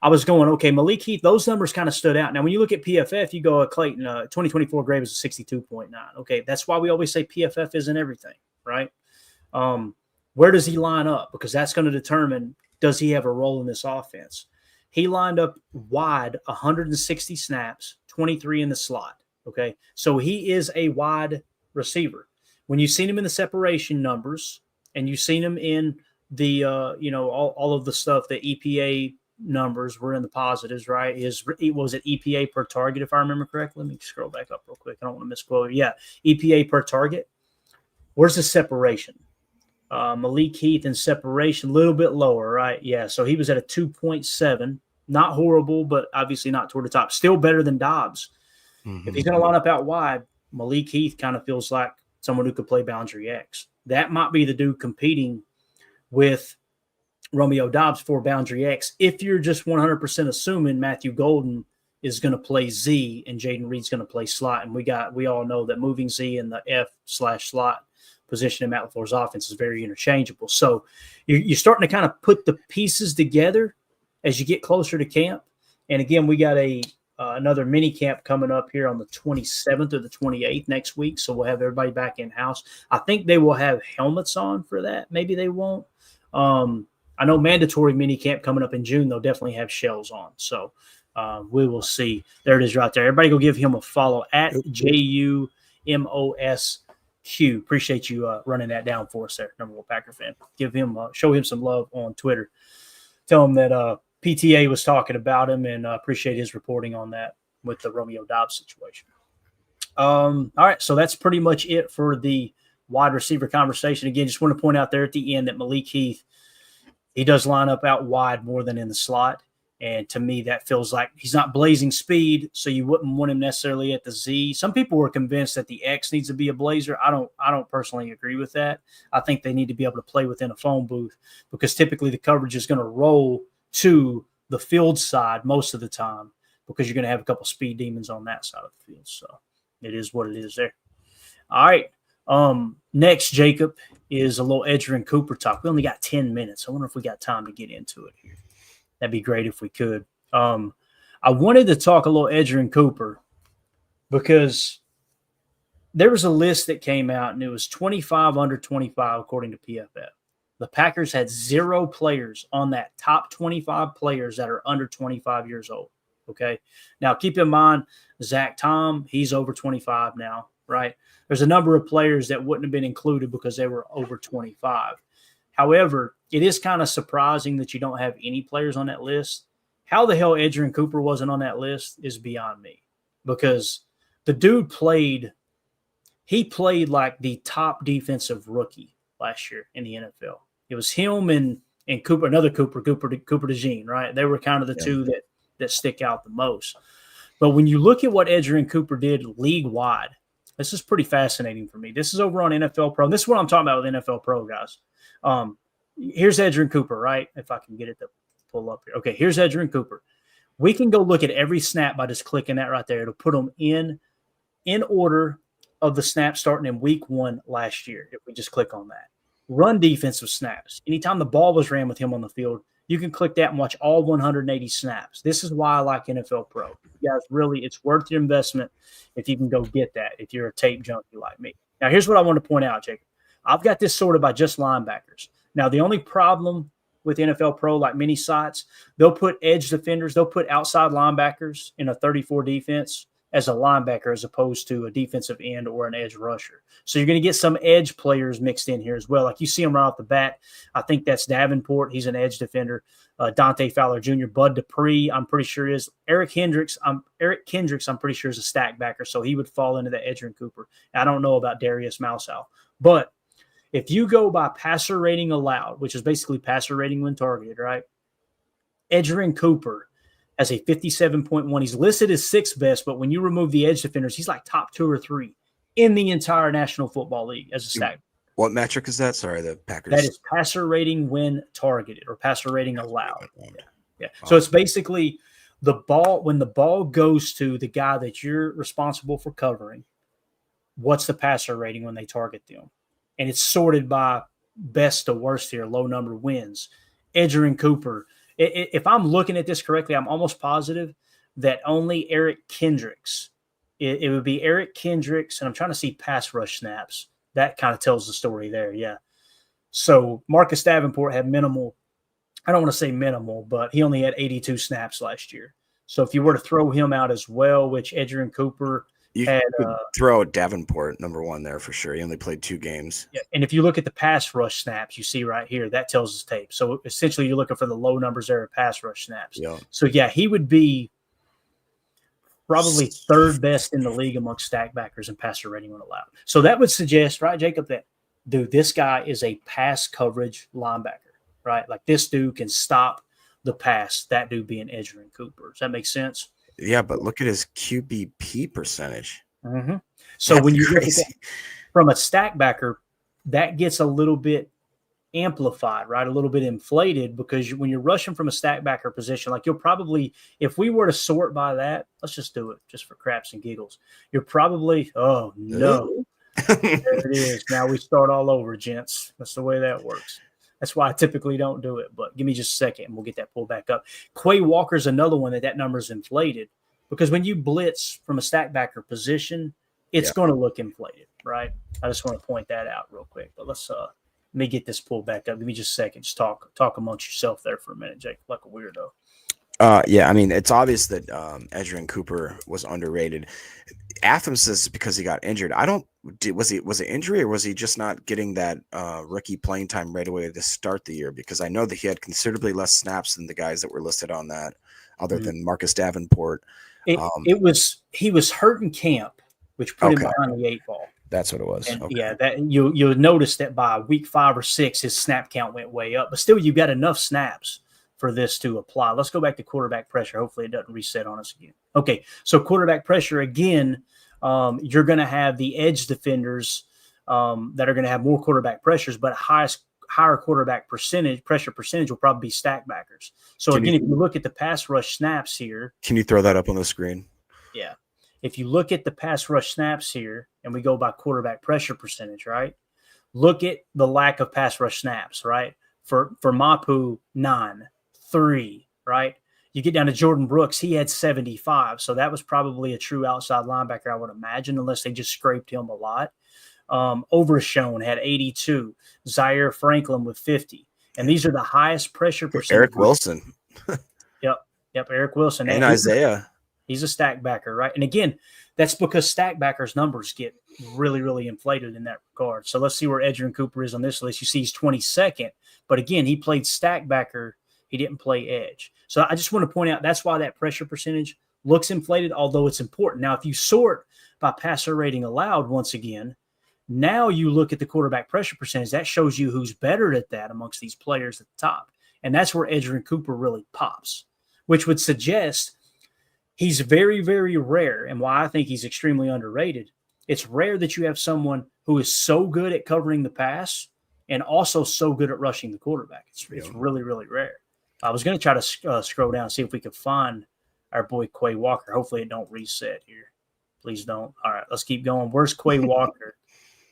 I was going, okay, Malik Heath, those numbers kind of stood out. Now, when you look at PFF, you go, Clayton, 2024 grade is a 62.9. Okay, that's why we always say PFF isn't everything, right? Where does he line up? Because that's going to determine, does he have a role in this offense? He lined up wide 160 snaps, 23 in the slot, okay? So he is a wide receiver. When you've seen him in the separation numbers and you've seen him in the, all of the stuff, the EPA numbers were in the positives, right? Was it EPA per target, if I remember correctly? Let me scroll back up real quick. I don't want to misquote it. Yeah, EPA per target. Where's the separation? Malik Heath in separation, a little bit lower, right? Yeah, so he was at a 2.7. Not horrible, but obviously not toward the top. Still better than Doubs. Mm-hmm. If he's going to line up out wide, Malik Heath kind of feels like someone who could play boundary X. That might be the dude competing with Romeo Doubs for boundary X. If you're just 100% assuming Matthew Golden is going to play Z and Jaden Reed's going to play slot, and we all know that moving Z in the F/slot position in Matt LaFleur's offense is very interchangeable. So you're starting to kind of put the pieces together as you get closer to camp. And again, we got another mini camp coming up here on the 27th or the 28th next week. So we'll have everybody back in house. I think they will have helmets on for that. Maybe they won't. I know mandatory mini camp coming up in June, they'll definitely have shells on. So we will see. There it is right there. Everybody go give him a follow at JUMOSQ. Appreciate you running that down for us there, number one Packer fan. Show him some love on Twitter. Tell him that PTA was talking about him, and appreciate his reporting on that. with the Romeo Doubs situation. All right, so that's pretty much it for the wide receiver conversation. Again, just want to point out there at the end that Malik Heath, he does line up out wide more than in the slot. And to me, that feels like he's not blazing speed, so you wouldn't want him necessarily at the Z. Some people were convinced that the X needs to be a blazer. I don't personally agree with that. I think they need to be able to play within a phone booth because typically the coverage is going to roll to the field side most of the time because you're going to have a couple speed demons on that side of the field. So it is what it is there. All right. Next, Jacob, is a little Edgerrin Cooper talk. We only got 10 minutes. I wonder if we got time to get into it here. That'd be great if we could. I wanted to talk a little Edgerrin Cooper because there was a list that came out, and it was 25 under 25 according to PFF. The Packers had 0 players on that top 25 players that are under 25 years old. Okay. Now, keep in mind, Zach Tom, he's over 25 now, right? There's a number of players that wouldn't have been included because they were over 25. However, it is kind of surprising that you don't have any players on that list. How the hell Edgerrin Cooper wasn't on that list is beyond me because the dude played like the top defensive rookie last year in the NFL. It was him and Cooper, another Cooper DeJean, right? They were kind of the two that stick out the most. But when you look at what Edgerrin Cooper did league-wide, this is pretty fascinating for me. This is over on NFL Pro. This is what I'm talking about with NFL Pro, guys. Here's Edgerrin Cooper, right? If I can get it to pull up here. Okay, here's Edgerrin Cooper. We can go look at every snap by just clicking that right there. It'll put them in order of the snaps starting in week 1 last year if we just click on that. Run defensive snaps. Anytime the ball was ran with him on the field, you can click that and watch all 180 snaps. This is why I like NFL Pro. You guys, really, it's worth your investment if you can go get that, if you're a tape junkie like me. Now, here's what I want to point out, Jacob. I've got this sorted by just linebackers. Now, the only problem with NFL Pro, like many sites, they'll put edge defenders, they'll put outside linebackers in a 34 defense as a linebacker as opposed to a defensive end or an edge rusher. So you're going to get some edge players mixed in here as well. Like you see them right off the bat. I think that's Davenport. He's an edge defender. Dante Fowler Jr., Bud Dupree, I'm pretty sure is. Eric Kendricks, I'm pretty sure is a stack backer, so he would fall into the Edgerrin Cooper. I don't know about Darius Mouseau. But if you go by passer rating allowed, which is basically passer rating when targeted, right? Edgerrin Cooper has a 57.1. He's listed as 6th best, but when you remove the edge defenders, he's like top 2 or 3 in the entire National Football League as a stack. What metric is that? Sorry, the Packers. That is passer rating when targeted or passer rating allowed. Yeah. So it's basically the ball, when the ball goes to the guy that you're responsible for covering, what's the passer rating when they target them? And it's sorted by best to worst here, low number wins. Edgerrin Cooper, if I'm looking at this correctly, I'm almost positive that only Eric Kendricks, it would be Eric Kendricks, and I'm trying to see pass rush snaps. That kind of tells the story there, yeah. So Marcus Davenport had minimal, I don't want to say minimal, but he only had 82 snaps last year. So if you were to throw him out as well, which Edgerrin Cooper could throw Davenport number 1 there for sure. He only played 2 games. Yeah, and if you look at the pass rush snaps, you see right here, that tells us tape. So essentially you're looking for the low numbers there of pass rush snaps. Yeah. So yeah, he would be probably 3rd best in the league amongst stack backers and passer rating when allowed. So that would suggest, right, Jacob, that, dude, this guy is a pass coverage linebacker, right? Like this dude can stop the pass, that dude being Edgerrin Cooper. Does that make sense? Yeah, but look at his QBP percentage. Mm-hmm. So that's when you look at that from a stack backer, that gets a little bit amplified, right? A little bit inflated because when you're rushing from a stack backer position, like you'll probably, if we were to sort by that, let's just do it just for craps and giggles. You're probably, oh no, there it is. Now we start all over, gents. That's the way that works. That's why I typically don't do it, but give me just a second and we'll get that pulled back up. Quay Walker's another one that number's inflated because when you blitz from a stack backer position, it's going to look inflated, right? I just want to point that out real quick, but let me get this pulled back up. Give me just a second. Just talk amongst yourself there for a minute, Jake, like a weirdo. Yeah, I mean, it's obvious that Edgerrin Cooper was underrated. Atham says because he got injured. Was it injury or was he just not getting that rookie playing time right away to start the year? Because I know that he had considerably less snaps than the guys that were listed on that, other than Marcus Davenport. He was hurt in camp, which put him behind the 8 ball. That's what it was. And that you'll notice that by week 5 or 6, his snap count went way up. But still, you got enough snaps for this to apply. Let's go back to quarterback pressure. Hopefully, it doesn't reset on us again. Okay, so quarterback pressure again. You're going to have the edge defenders that are going to have more quarterback pressures, but higher quarterback pressure percentage will probably be stack backers. So if you look at the pass rush snaps here, can you throw that up on the screen? Yeah. If you look at the pass rush snaps here, and we go by quarterback pressure percentage, right? Look at the lack of pass rush snaps, right? For Mapu, 9, 3, right? You get down to Jordan Brooks, he had 75. So that was probably a true outside linebacker, I would imagine, unless they just scraped him a lot. Overshone had 82. Zaire Franklin with 50. And these are the highest pressure percentage. Eric Wilson. Yep, Eric Wilson. And Isaiah. He's a stack backer, right? And again, that's because stack backers' numbers get really, really inflated in that regard. So let's see where Edgerrin Cooper is on this list. You see he's 22nd. But again, he played stack backer. He didn't play edge. So I just want to point out that's why that pressure percentage looks inflated, although it's important. Now, if you sort by passer rating allowed, once again, now you look at the quarterback pressure percentage. That shows you who's better at that amongst these players at the top. And that's where Edgerrin Cooper really pops, which would suggest he's very, very rare. And why I think he's extremely underrated. It's rare that you have someone who is so good at covering the pass and also so good at rushing the quarterback. It's really, really rare. I was going to try to scroll down and see if we could find our boy Quay Walker. Hopefully it don't reset here. Please don't. All right, let's keep going. Where's Quay Walker?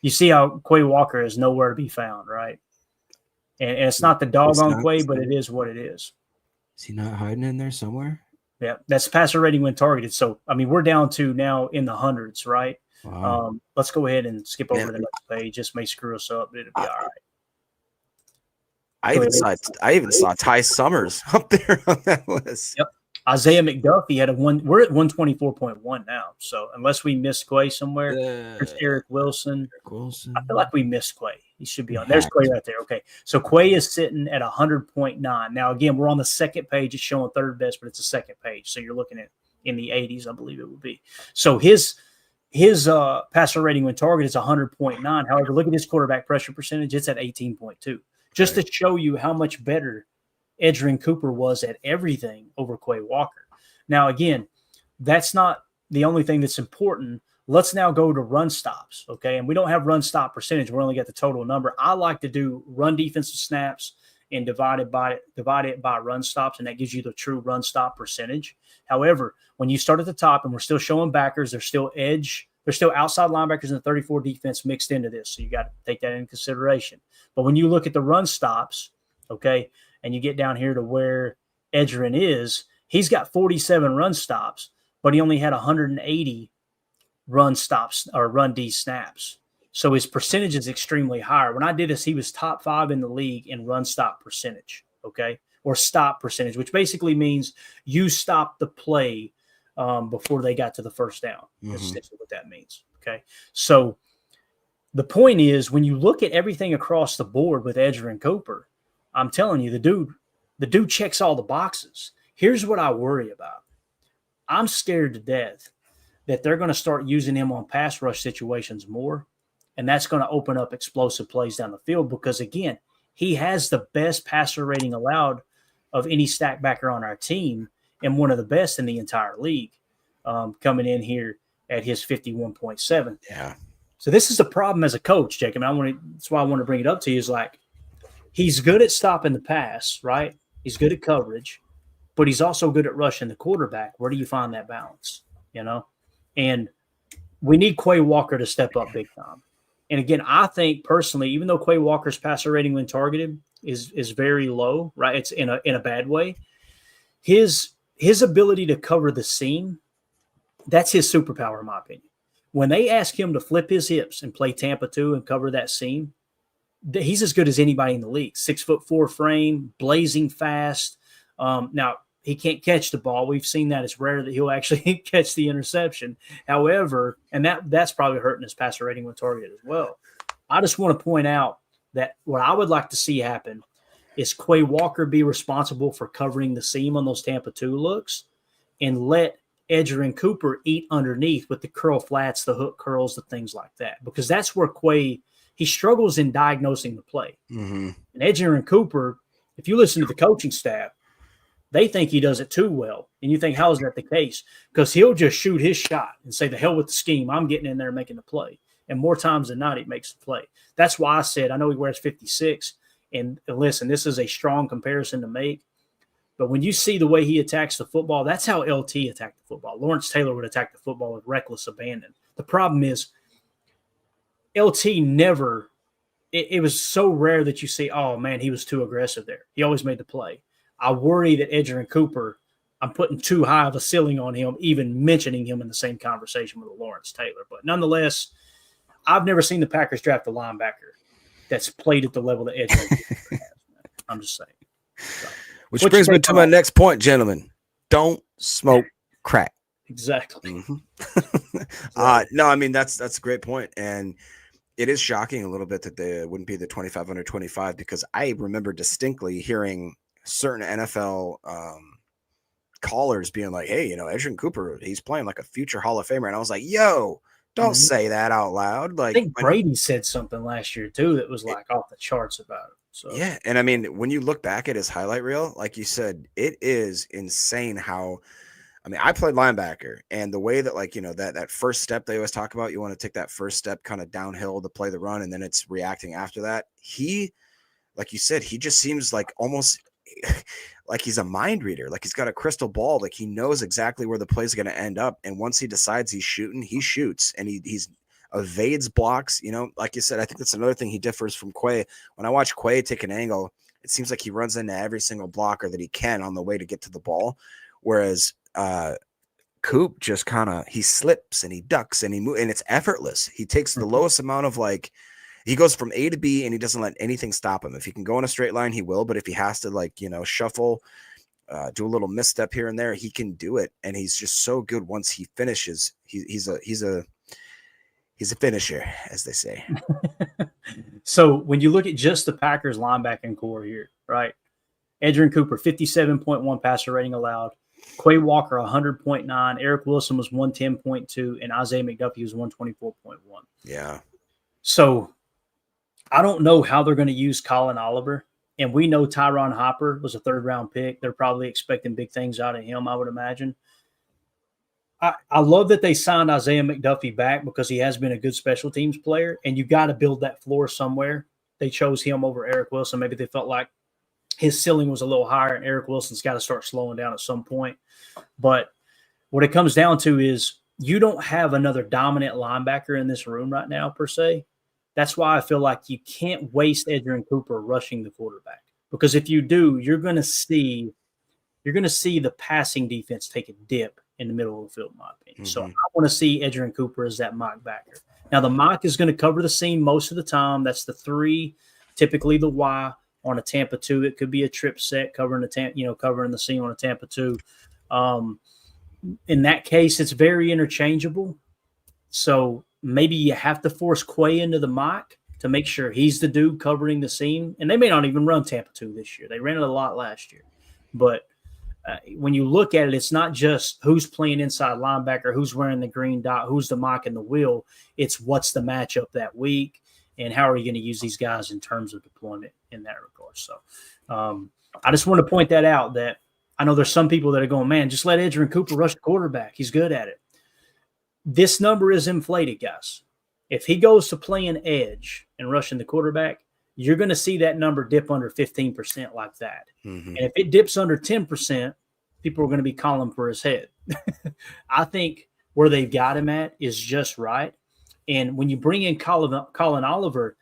You see how Quay Walker is nowhere to be found, right? And it's not the dog on Quay, but it is what it is. Is he not hiding in there somewhere? Yeah, that's passer rating when targeted. So, I mean, we're down to now in the hundreds, right? Wow. Let's go ahead and skip over to the next page. Just may screw us up, but it'll be all right. I even saw Ty Summers up there on that list. Yep. Isaiah McDuffie had we're at 124.1 now. So unless we missed Quay somewhere, there's Eric Wilson. I feel like we missed Quay. He should be on. There's Quay right there. Okay. So Quay is sitting at 100.9. Now, again, we're on the second page. It's showing third best, but it's a second page. So you're looking at in the 80s, I believe it would be. So his passer rating when targeted is 100.9. However, look at his quarterback pressure percentage. It's at 18.2. Just to show you how much better Edgerrin Cooper was at everything over Quay Walker. Now, again, that's not the only thing that's important. Let's now go to run stops, okay? And we don't have run stop percentage. We only got the total number. I like to do run defensive snaps and divide it by run stops, and that gives you the true run stop percentage. However, when you start at the top and we're still showing backers, there's still edge. There's still outside linebackers in the 34 defense mixed into this, so you got to take that into consideration. But when you look at the run stops, okay, and you get down here to where Edgerrin is, he's got 47 run stops, but he only had 180 run stops or run D snaps. So his percentage is extremely higher. When I did this, he was top 5 in the league in run stop percentage, okay, or stop percentage, which basically means you stop the play before they got to the first down. That's essentially what that means, okay? So the point is, when you look at everything across the board with Edgerrin Cooper, I'm telling you, the dude checks all the boxes. Here's what I worry about. I'm scared to death that they're going to start using him on pass rush situations more, and that's going to open up explosive plays down the field because, again, he has the best passer rating allowed of any stack backer on our team and one of the best in the entire league, coming in here at his 51.7. Yeah. So this is a problem as a coach, Jacob. That's why I want to bring it up to you is like, he's good at stopping the pass, right? He's good at coverage, but he's also good at rushing the quarterback. Where do you find that balance, And we need Quay Walker to step up big time. And again, I think personally, even though Quay Walker's passer rating when targeted is very low, right? It's in a bad way. His ability to cover the seam, that's his superpower, in my opinion. When they ask him to flip his hips and play Tampa 2 and cover that seam, he's as good as anybody in the league. 6'4" frame, blazing fast. Now, he can't catch the ball. We've seen that. It's rare that he'll actually catch the interception. However, and that's probably hurting his passer rating when targeted as well. I just want to point out that what I would like to see happen is Quay Walker be responsible for covering the seam on those Tampa 2 looks and let Edgerrin Cooper eat underneath with the curl flats, the hook curls, the things like that, because that's where Quay, he struggles in diagnosing the play. Mm-hmm. And Edgerrin Cooper, if you listen to the coaching staff, they think he does it too well. And you think, how is that the case? Because he'll just shoot his shot and say, the hell with the scheme. I'm getting in there and making the play. And more times than not, he makes the play. That's why I said, I know he wears 56. And listen, this is a strong comparison to make. But when you see the way he attacks the football, that's how LT attacked the football. Lawrence Taylor would attack the football with reckless abandon. The problem is LT never – it was so rare that you see, oh, man, he was too aggressive there. He always made the play. I worry that Edgerrin Cooper, I'm putting too high of a ceiling on him, even mentioning him in the same conversation with Lawrence Taylor. But nonetheless, I've never seen the Packers draft a linebacker that's played at the level that Edgerrin Cooper has. I'm just saying. So, which brings me to my next point, gentlemen. Don't smoke crack. Exactly. Mm-hmm. No, I mean, that's a great point. And it is shocking a little bit that they wouldn't be the 25 under 25, because I remember distinctly hearing certain NFL callers being like, hey, Edgerrin Cooper, he's playing like a future Hall of Famer. And I was like, yo, don't say that out loud. Like, I think Brady said something last year too that was like off the charts about it. So yeah. And I mean, when you look back at his highlight reel, like you said, it is insane how, I mean, I played linebacker, and the way that, like, that first step they always talk about, you want to take that first step kind of downhill to play the run, and then it's reacting after that. He, like you said, he just seems like almost like he's a mind reader. Like he's got a crystal ball. Like he knows exactly where the play is going to end up. And once he decides he's shooting, he shoots, and he's evades blocks. Like you said, I think that's another thing he differs from Quay. When I watch Quay take an angle, it seems like he runs into every single blocker that he can on the way to get to the ball. Whereas Coop just he slips and he ducks and he moves, and it's effortless. He takes the lowest amount of, like, he goes from A to B and he doesn't let anything stop him. If he can go in a straight line, he will. But if he has to, shuffle, do a little misstep here and there, he can do it. And he's just so good once he finishes. He's a finisher, as they say. So when you look at just the Packers linebacking core here, right? Edgerrin Cooper, 57.1 passer rating allowed. Quay Walker, 100.9. Eric Wilson was 110.2. And Isaiah McDuffie was 124.1. Yeah. So I don't know how they're going to use Colin Oliver. And we know Tyron Hopper was a third-round pick. They're probably expecting big things out of him, I would imagine. I love that they signed Isaiah McDuffie back, because he has been a good special teams player, and you got to build that floor somewhere. They chose him over Eric Wilson. Maybe they felt like his ceiling was a little higher, and Eric Wilson's got to start slowing down at some point. But what it comes down to is you don't have another dominant linebacker in this room right now, per se. That's why I feel like you can't waste Edgerrin Cooper rushing the quarterback, because if you do, you're going to see the passing defense take a dip in the middle of the field, in my opinion. Mm-hmm. So I want to see Edgerrin Cooper as that mock backer. Now, the mock is going to cover the seam most of the time. That's the 3, typically the Y on a Tampa 2. It could be a trip set covering the seam on a Tampa 2. In that case, it's very interchangeable. So maybe you have to force Quay into the mock to make sure he's the dude covering the seam. And they may not even run Tampa 2 this year. They ran it a lot last year. But when you look at it, it's not just who's playing inside linebacker, who's wearing the green dot, who's the mock and the wheel. It's what's the matchup that week, and how are you going to use these guys in terms of deployment in that regard. So I just want to point that out, that I know there's some people that are going, man, just let Edgerrin Cooper rush the quarterback. He's good at it. This number is inflated, guys. If he goes to playing edge and rushing the quarterback, you're going to see that number dip under 15% like that. Mm-hmm. And if it dips under 10%, people are going to be calling for his head. I think where they've got him at is just right. And when you bring in Colin Oliver,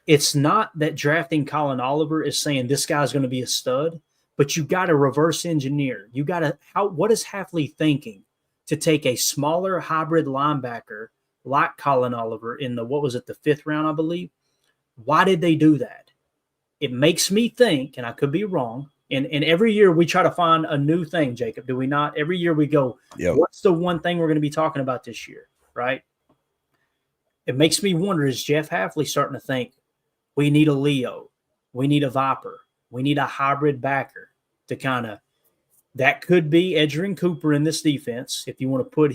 it's not that drafting Colin Oliver is saying this guy's going to be a stud, but you got to reverse engineer. You got to, what is Hafley thinking to take a smaller hybrid linebacker like Colin Oliver in the 5th round, I believe? Why did they do that? It makes me think, and I could be wrong, and every year we try to find a new thing, Jacob, do we not? Every year we go, What's the one thing we're going to be talking about this year, right? It makes me wonder, is Jeff Hafley starting to think, we need a Leo, we need a Viper, we need a hybrid backer to kind of That could be Edgerrin Cooper in this defense if you want to put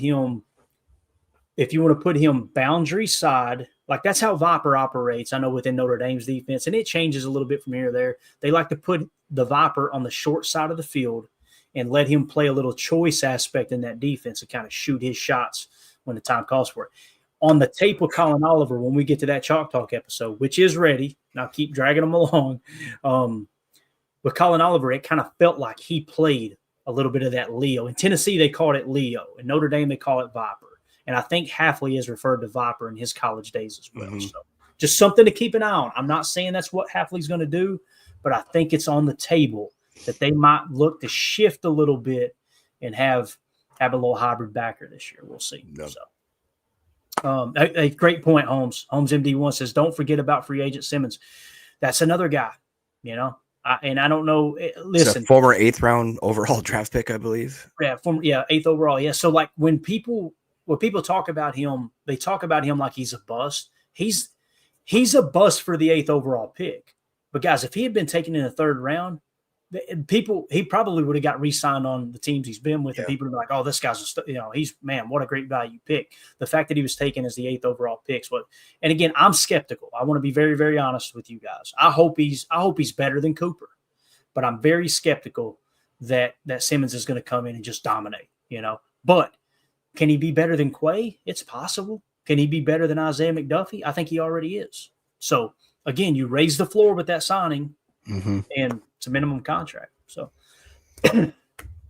him boundary side. Like that's how Viper operates. I know within Notre Dame's defense, and it changes a little bit from here or there. They like to put the Viper on the short side of the field and let him play a little choice aspect in that defense and kind of shoot his shots when the time calls for it. On the tape with Colin Oliver, when we get to that Chalk Talk episode, which is ready, and I'll keep dragging them along, with Colin Oliver, it kind of felt like he played a little bit of that Leo. In Tennessee, they called it Leo. In Notre Dame, they call it Viper. And I think Hafley has referred to Viper in his college days as well. So just something to keep an eye on. I'm not saying that's what Hafley's going to do, but I think it's on the table that they might look to shift a little bit and have a little hybrid backer this year. We'll see. Yep. So, a great point, Holmes. Holmes MD1 says, don't forget about free agent Simmons. That's another guy, you know. And I don't know. Listen, former 8th round overall draft pick, I believe. Yeah, 8th overall. Yeah. So like when people talk about him, they talk about him like he's a bust. He's a bust for the 8th overall pick. But guys, if he had been taken in the 3rd round, he probably would have got re-signed on the teams he's been with, and people would be like, "Oh, this guy's what a great value pick." The fact that he was taken as the 8th overall pick, and again, I'm skeptical. I want to be very, very honest with you guys. I hope he's better than Cooper, but I'm very skeptical that Simmons is going to come in and just dominate. You know, but can he be better than Quay? It's possible. Can he be better than Isaiah McDuffie? I think he already is. So again, you raise the floor with that signing. And it's a minimum contract. So we went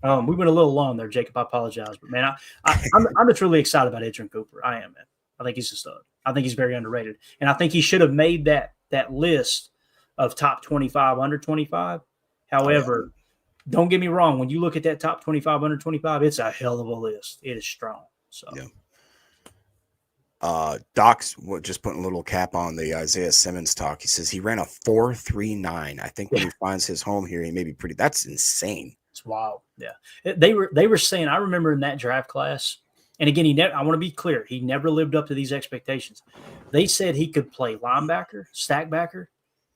a little long there, Jacob. I apologize. But, man, I'm just really excited about Edgerrin Cooper. I am, man. I think he's a stud. I think he's very underrated. And I think he should have made that list of top 25, under 25. However, don't get me wrong. When you look at that top 25, under 25, it's a hell of a list. It is strong. So. Yeah. Doc's just putting a little cap on the Isaiah Simmons talk. He says he ran a 4.39. I think when he finds his home here, he may be pretty. That's insane. It's wild. Yeah, they were saying. I remember in that draft class, and again, I want to be clear. He never lived up to these expectations. They said he could play linebacker, stackbacker,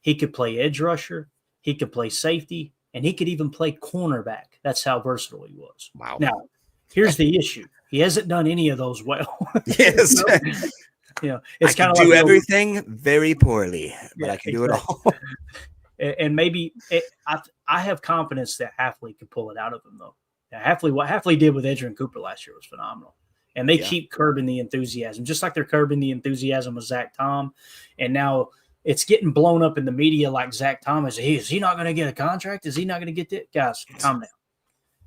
he could play edge rusher, he could play safety, and he could even play cornerback. That's how versatile he was. Wow. Now, here's the issue. He hasn't done any of those well. Yes. It's kind of like everything very poorly, but I can do it all. And maybe I have confidence that Hafley can pull it out of him, though. Now, what Hafley did with Edgerrin Cooper last year was phenomenal. And they keep curbing the enthusiasm, just like they're curbing the enthusiasm with Zach Tom. And now it's getting blown up in the media like Zach Tom is he not going to get a contract? Is he not going to get that? Guys, calm down.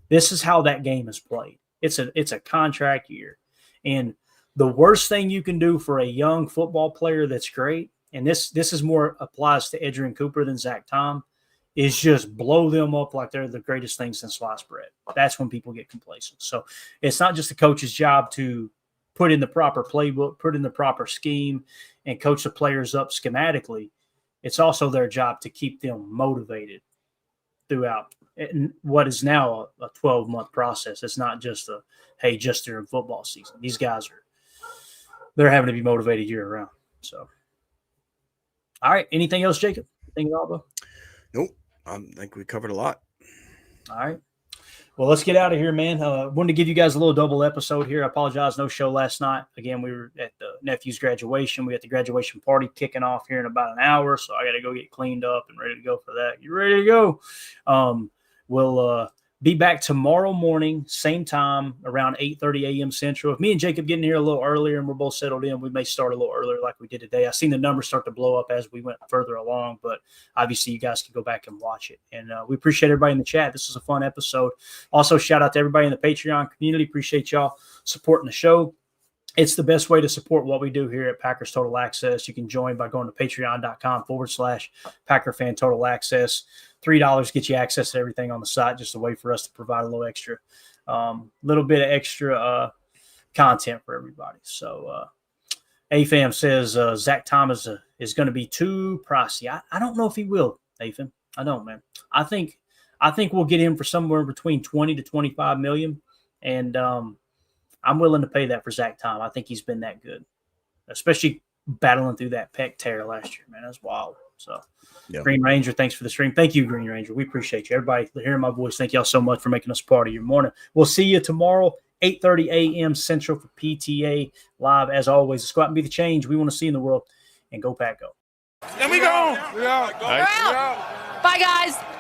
This is how that game is played. It's a contract year. And the worst thing you can do for a young football player that's great, and this is more applies to Edgerrin Cooper than Zach Tom, is just blow them up like they're the greatest thing since sliced bread. That's when people get complacent. So it's not just the coach's job to put in the proper playbook, put in the proper scheme, and coach the players up schematically. It's also their job to keep them motivated throughout what is now a 12-month process. It's not just just during football season. These guys they're having to be motivated year round. So, all right. Anything else, Jacob? Anything at all, bro? Nope. I think we covered a lot. All right. Well, let's get out of here, man. Wanted to give you guys a little double episode here. I apologize. No show last night. Again, we were at the nephew's graduation. We got the graduation party kicking off here in about an hour. So I got to go get cleaned up and ready to go for that. You ready to go? We'll be back tomorrow morning, same time, around 8:30 a.m. Central. If me and Jacob getting here a little earlier and we're both settled in, we may start a little earlier like we did today. I've seen the numbers start to blow up as we went further along, but obviously you guys can go back and watch it. And we appreciate everybody in the chat. This was a fun episode. Also, shout out to everybody in the Patreon community. Appreciate y'all supporting the show. It's the best way to support what we do here at Packers Total Access. You can join by going to patreon.com/Packer Fan Total Access. $3 gets you access to everything on the site, just a way for us to provide a little bit of extra content for everybody. So AFAM says Zach Thomas is going to be too pricey. I don't know if he will, AFAM. I don't, man. I think we'll get him for somewhere between 20 to 25 million. And I'm willing to pay that for Zach Tom. I think he's been that good, especially battling through that pec tear last year, man. That's wild. So, Yeah. Green Ranger, thanks for the stream. Thank you, Green Ranger. We appreciate you. Everybody hearing my voice, thank y'all so much for making us part of your morning. We'll see you tomorrow, 8:30 a.m. Central for PTA Live. As always, let's go out and be the change we want to see in the world. And go Pack Go. There we go. We out. Bye, guys.